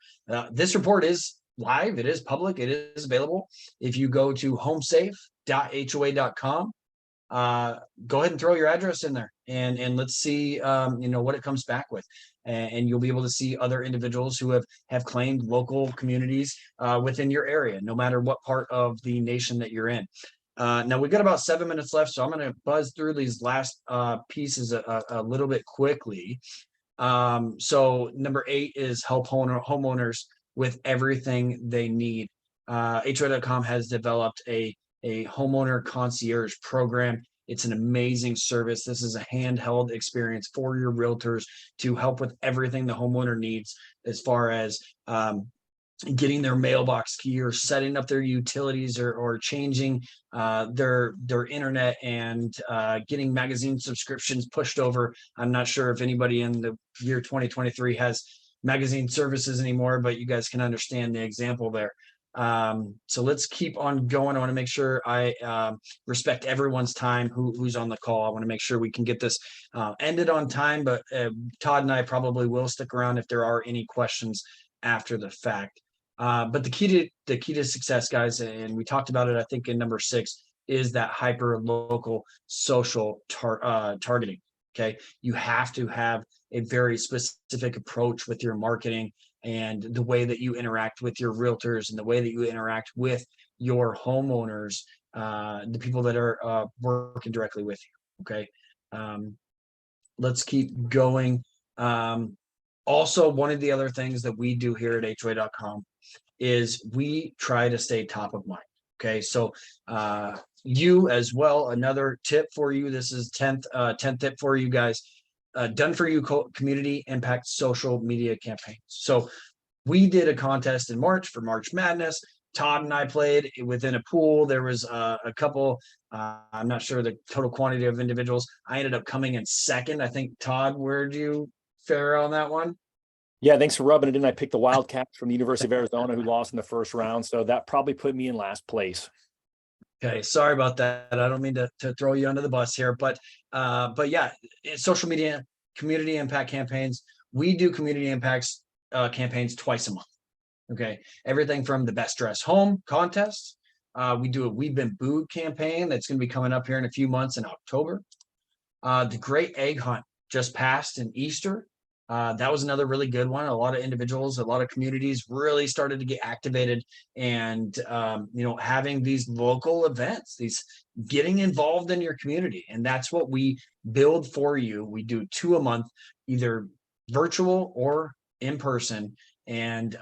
This report is live. It is public. It is available. If you go to homesafe.hoa.com, go ahead and throw your address in there, and let's see what it comes back with, and you'll be able to see other individuals who have claimed local communities within your area, no matter what part of the nation that you're in. Now we've got about 7 minutes left, so I'm going to buzz through these last pieces a little bit quickly. So number 8 is help homeowners with everything they need. HOA.com has developed a homeowner concierge program. It's an amazing service. This is a handheld experience for your realtors to help with everything the homeowner needs, as far as getting their mailbox key, or setting up their utilities, or changing their internet, and getting magazine subscriptions pushed over. I'm not sure if anybody in the year 2023 has magazine services anymore, but you guys can understand the example there. So let's keep on going. I want to make sure I respect everyone's time who's on the call. I want to make sure we can get this ended on time, but Todd and I probably will stick around if there are any questions after the fact. But the key to success, guys, and we talked about it, I think, in number 6, is that hyper local social targeting. Okay, you have to have a very specific approach with your marketing, and the way that you interact with your realtors, and the way that you interact with your homeowners, the people that are working directly with you. Okay, let's keep going. Also, one of the other things that we do here at HOA.com is we try to stay top of mind. Okay, so you as well, another tip for you. This is 10th tip for you guys. Done for you community impact social media campaigns. So we did a contest in March for March Madness. Todd and I played within a pool. There was a couple, I'm not sure the total quantity of individuals. I ended up coming in second. I think, Todd, where'd you fare on that one? Yeah, thanks for rubbing it in. I picked the Wildcats from the University of Arizona who lost in the first round. So that probably put me in last place. Okay, sorry about that. I don't mean to throw you under the bus here, but yeah, social media community impact campaigns. We do community impacts campaigns twice a month. Okay, everything from the best dress home contest. We do a We've Been Booed campaign that's going to be coming up here in a few months in October. The Great Egg Hunt just passed in Easter. That was another really good one. A lot of individuals, a lot of communities really started to get activated, and having these local events, these getting involved in your community, and that's what we build for you. We do 2 a month, either virtual or in person, and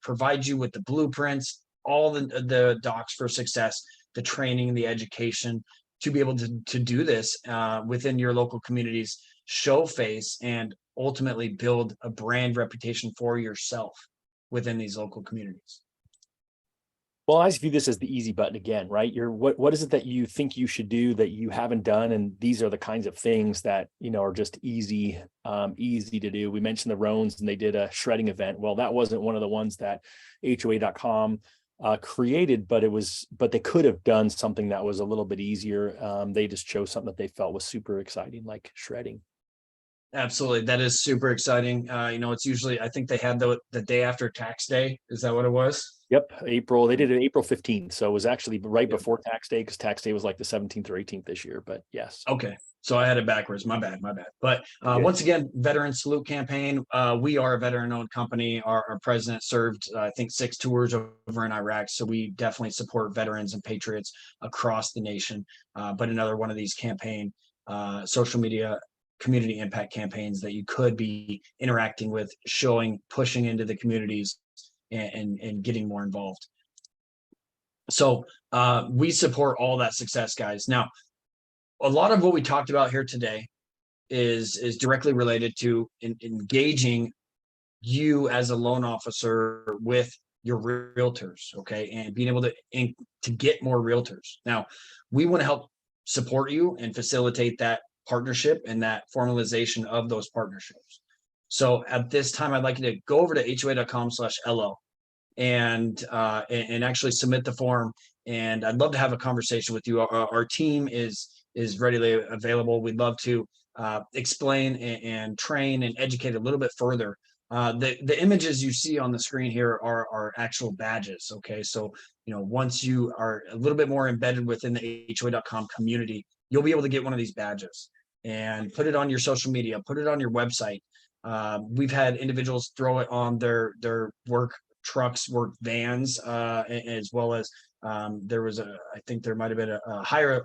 provide you with the blueprints, all the docs for success, the training, the education to be able to do this within your local communities, show face, and ultimately build a brand reputation for yourself within these local communities. Well, I view this as the easy button again, right? What is it that you think you should do that you haven't done? And these are the kinds of things that, are just easy to do. We mentioned the Roans and they did a shredding event. Well, that wasn't one of the ones that HOA.com created, but they could have done something that was a little bit easier. They just chose something that they felt was super exciting, like shredding. Absolutely. That is super exciting. It's usually, I think they had the day after tax day. Is that what it was? Yep. They did it April 15th. So it was actually right before tax day, because tax day was like the 17th or 18th this year, but yes. Okay. So I had it backwards. My bad. But once again, Veteran Salute Campaign. We are a veteran-owned company. Our president served, I think, 6 tours over in Iraq. So we definitely support veterans and patriots across the nation. But another one of these social media community impact campaigns that you could be interacting with, pushing into the communities and getting more involved. So we support all that success, guys. Now, a lot of what we talked about here today is directly related to engaging you as a loan officer with your realtors, okay, and being able to get more realtors. Now, we want to help support you and facilitate that partnership and that formalization of those partnerships. So at this time, I'd like you to go over to HOA.com/LO and actually submit the form. And I'd love to have a conversation with you. Our team is readily available. We'd love to explain and train and educate a little bit further. The images you see on the screen here are actual badges. Okay, so once you are a little bit more embedded within the HOA.com community, you'll be able to get one of these badges and put it on your social media, put it on your website. We've had individuals throw it on their work trucks, work vans, as well as I think there might have been a higher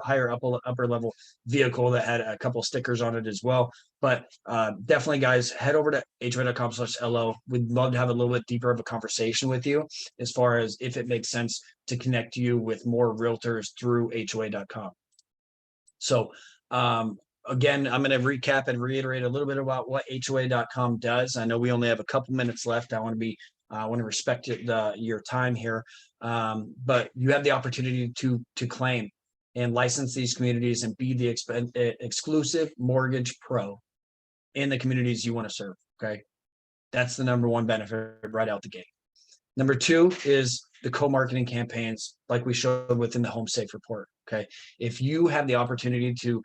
upper level vehicle that had a couple stickers on it as well. But definitely, guys, head over to HOA.com/LO. We'd love to have a little bit deeper of a conversation with you as far as if it makes sense to connect you with more realtors through HOA.com. So again, I'm going to recap and reiterate a little bit about what HOA.com does. I know we only have a couple minutes left. I want to respect your time here, but you have the opportunity to claim and license these communities and be the exclusive mortgage pro in the communities you want to serve. Okay, that's the number one benefit right out the gate. Number 2 is the co-marketing campaigns, like we showed within the Home Safe Report. Okay, if you have the opportunity to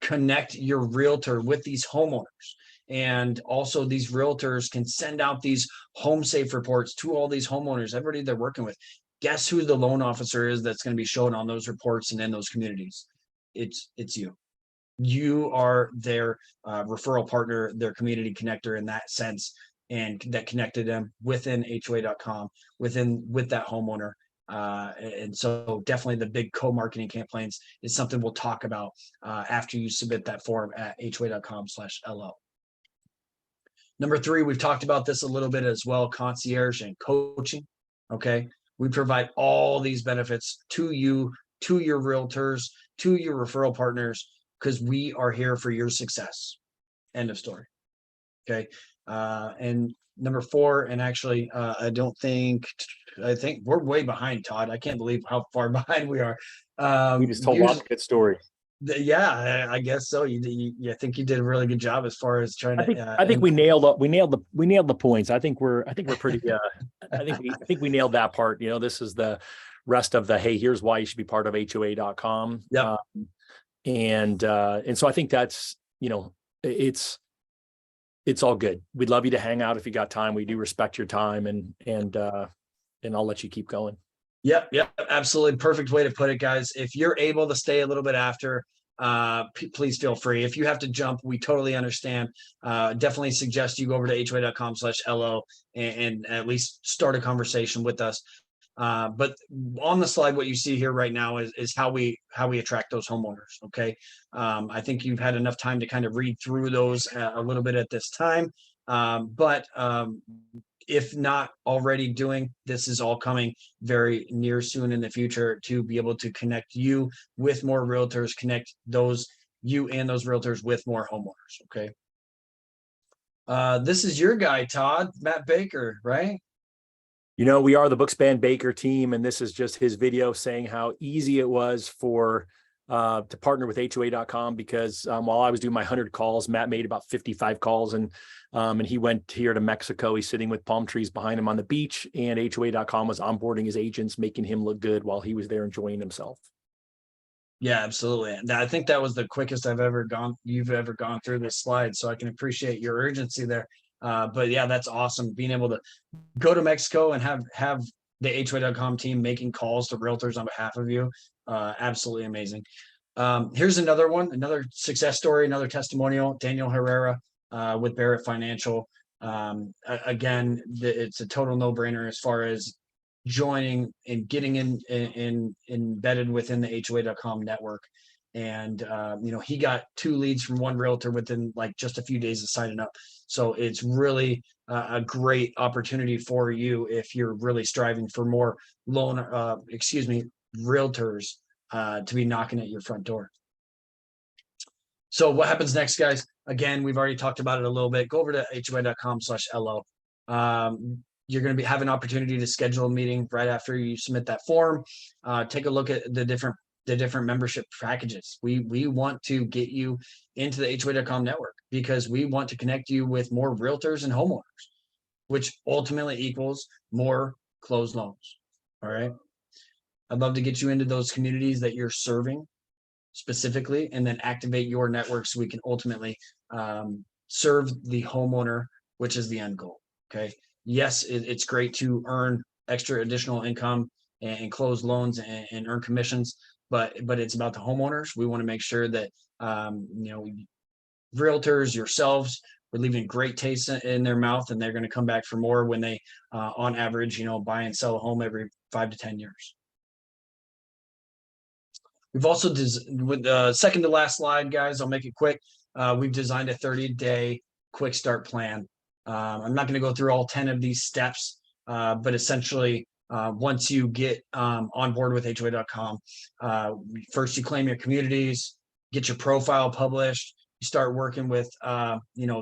connect your realtor with these homeowners, and also these realtors can send out these Home Safe reports to all these homeowners, everybody they're working with. Guess who the loan officer is that's going to be shown on those reports and in those communities? It's you. You are their referral partner, their community connector in that sense, and that connected them within HOA.com, with that homeowner. And so definitely the big co-marketing campaigns is something we'll talk about after you submit that form at HOA.com/LO. Number three, we've talked about this a little bit as well, concierge and coaching. Okay. We provide all these benefits to you, to your realtors, to your referral partners, because we are here for your success. End of story. Okay. And number four, and actually, I think we're way behind, Todd. I can't believe how far behind we are. We just told lots of good stories. Yeah, I guess so. I think you did a really good job as far as trying to. I think we nailed the points. I think we're pretty. I think we nailed that part. You know, this is the rest of the, hey, here's why you should be part of HOA.com. Yeah. And so I think that's, you know, it's all good. We'd love you to hang out if you got time. We do respect your time, and I'll let you keep going. Yep, absolutely. Perfect way to put it, guys. If you're able to stay a little bit after, please feel free. If you have to jump, we totally understand. Definitely suggest you go over to HOA.com/LO and at least start a conversation with us. But on the slide, what you see here right now is how we attract those homeowners. Okay. I think you've had enough time to kind of read through those a little bit at this time. But if not already doing, this is all coming very near soon in the future to be able to connect you with more realtors, connect you and those realtors with more homeowners. Okay. This is your guy, Todd, Matt Baker, right? You know, we are the Bookspan Baker team, and this is just his video saying how easy it was to partner with HOA.com, because while I was doing my 100 calls, Matt made about 55 calls, and he went here to Mexico. He's sitting with palm trees behind him on the beach, and HOA.com was onboarding his agents, making him look good while he was there enjoying himself. Yeah, absolutely. And I think that was the quickest you've ever gone through this slide. So I can appreciate your urgency there. But yeah, that's awesome. Being able to go to Mexico and have the HOA.com team making calls to realtors on behalf of you. Absolutely amazing. Here's another success story, another testimonial. Daniel Herrera with Barrett Financial. Again, it's a total no-brainer as far as joining and getting embedded within the HOA.com network. And he got 2 leads from one realtor within like just a few days of signing up. So it's really a great opportunity for you if you're really striving for more realtors to be knocking at your front door. So what happens next, guys? Again, we've already talked about it a little bit. Go over to HOA.com/LO. You're going to have an opportunity to schedule a meeting right after you submit that form. Take a look at the different membership packages. We want to get you into the HOA.com network because we want to connect you with more realtors and homeowners, which ultimately equals more closed loans. All right. I'd love to get you into those communities that you're serving specifically, and then activate your network so we can ultimately serve the homeowner, which is the end goal. Okay. Yes, it's great to earn extra additional income and close loans and earn commissions, but it's about the homeowners. We want to make sure that realtors, yourselves, we're leaving great taste in their mouth, and they're going to come back for more when they on average buy and sell a home every 5 to 10 years. We've also with the second to last slide, guys, I'll make it quick. We've designed a 30-day quick start plan. I'm not going to go through all 10 of these steps, but essentially, once you get on board with HOA.com, first you claim your communities, get your profile published, you start working with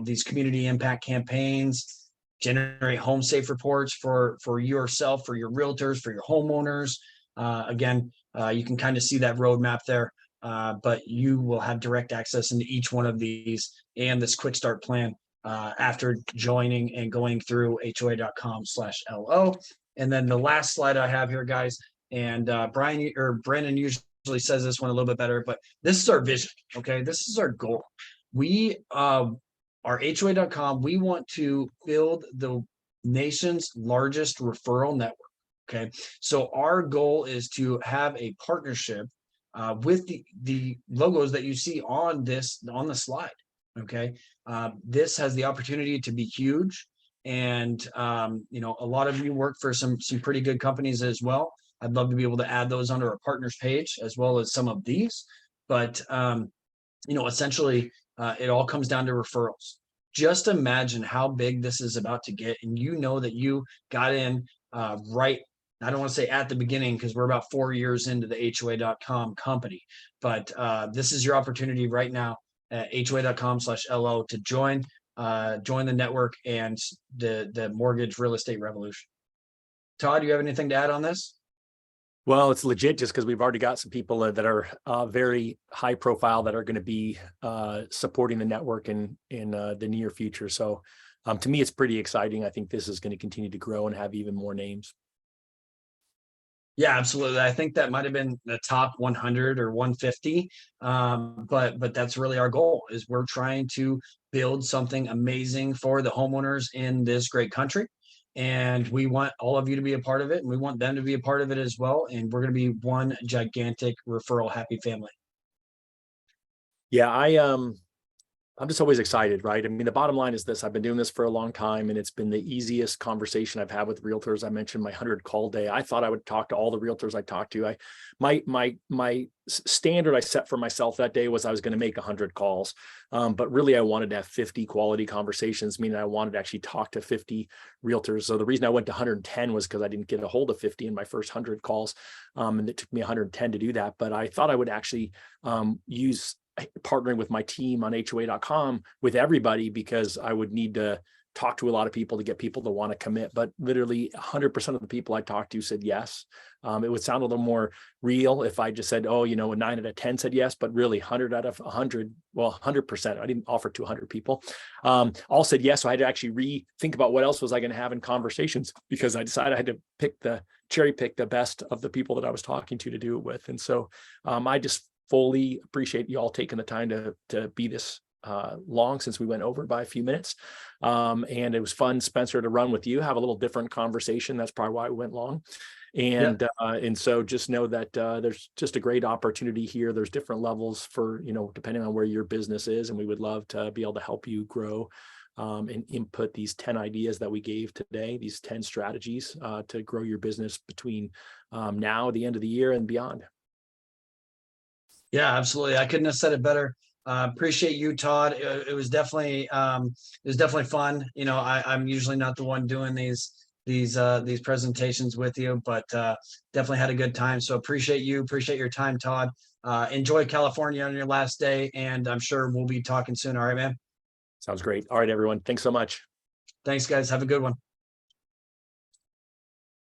these community impact campaigns, generate home safe reports for yourself, for your realtors, for your homeowners. Again, you can kind of see that roadmap there, but you will have direct access into each one of these and this quick start plan after joining and going through HOA.com/LO. And then the last slide I have here, guys, and Brandon usually says this one a little bit better, but this is our vision. Okay, this is our goal. We are HOA.com. We want to build the nation's largest referral network. Okay, so our goal is to have a partnership with the logos that you see on the slide. Okay, this has the opportunity to be huge, and a lot of you work for some pretty good companies as well. I'd love to be able to add those under our partners page as well as some of these, but essentially it all comes down to referrals. just imagine how big this is about to get. And you know that you got in right. I don't want to say at the beginning because we're about 4 years into the HOA.com company, but this is your opportunity right now at HOA.com/LO to join the network and the mortgage real estate revolution. Todd, do you have anything to add on this? Well, it's legit just because we've already got some people that are very high profile that are going to be supporting the network in the near future. So to me, it's pretty exciting. I think this is going to continue to grow and have even more names. Yeah, absolutely. I think that might have been the top 100 or 150, but that's really our goal. Is we're trying to build something amazing for the homeowners in this great country, and we want all of you to be a part of it, and we want them to be a part of it as well. And we're going to be one gigantic referral happy family. Yeah, I'm just always excited, right? I mean, the bottom line is this: I've been doing this for a long time, and it's been the easiest conversation I've had with realtors. I mentioned my 100 call day. I thought I would talk to all the realtors I talked to. My standard I set for myself that day was I was going to make 100 calls, but really I wanted to have 50 quality conversations, meaning I wanted to actually talk to 50 realtors. So the reason I went to 110 was because I didn't get a hold of 50 in my first 100 calls, and it took me 110 to do that. But I thought I would actually use partnering with my team on HOA.com with everybody, because I would need to talk to a lot of people to get people to want to commit. But literally 100% of the people I talked to said yes. It would sound a little more real if I just said, oh, a 9 out of 10 said yes, but really 100 out of 100, well, 100%. I didn't offer to 100 people. All said yes. So I had to actually rethink about what else was I going to have in conversations, because I decided I had to cherry pick the best of the people that I was talking to do it with. And so I just fully appreciate you all taking the time to be this long, since we went over by a few minutes. And it was fun, Spencer, to run with you, have a little different conversation. That's probably why we went long. And so just know that there's just a great opportunity here. There's different levels for, depending on where your business is. And we would love to be able to help you grow and input these 10 ideas that we gave today, these 10 strategies to grow your business between now, the end of the year, and beyond. Yeah, absolutely. I couldn't have said it better. Appreciate you, Todd. It was definitely fun. I'm usually not the one doing these presentations with you, but definitely had a good time. So appreciate you. Appreciate your time, Todd. Enjoy California on your last day, and I'm sure we'll be talking soon. All right, man. Sounds great. All right, everyone. Thanks so much. Thanks, guys. Have a good one.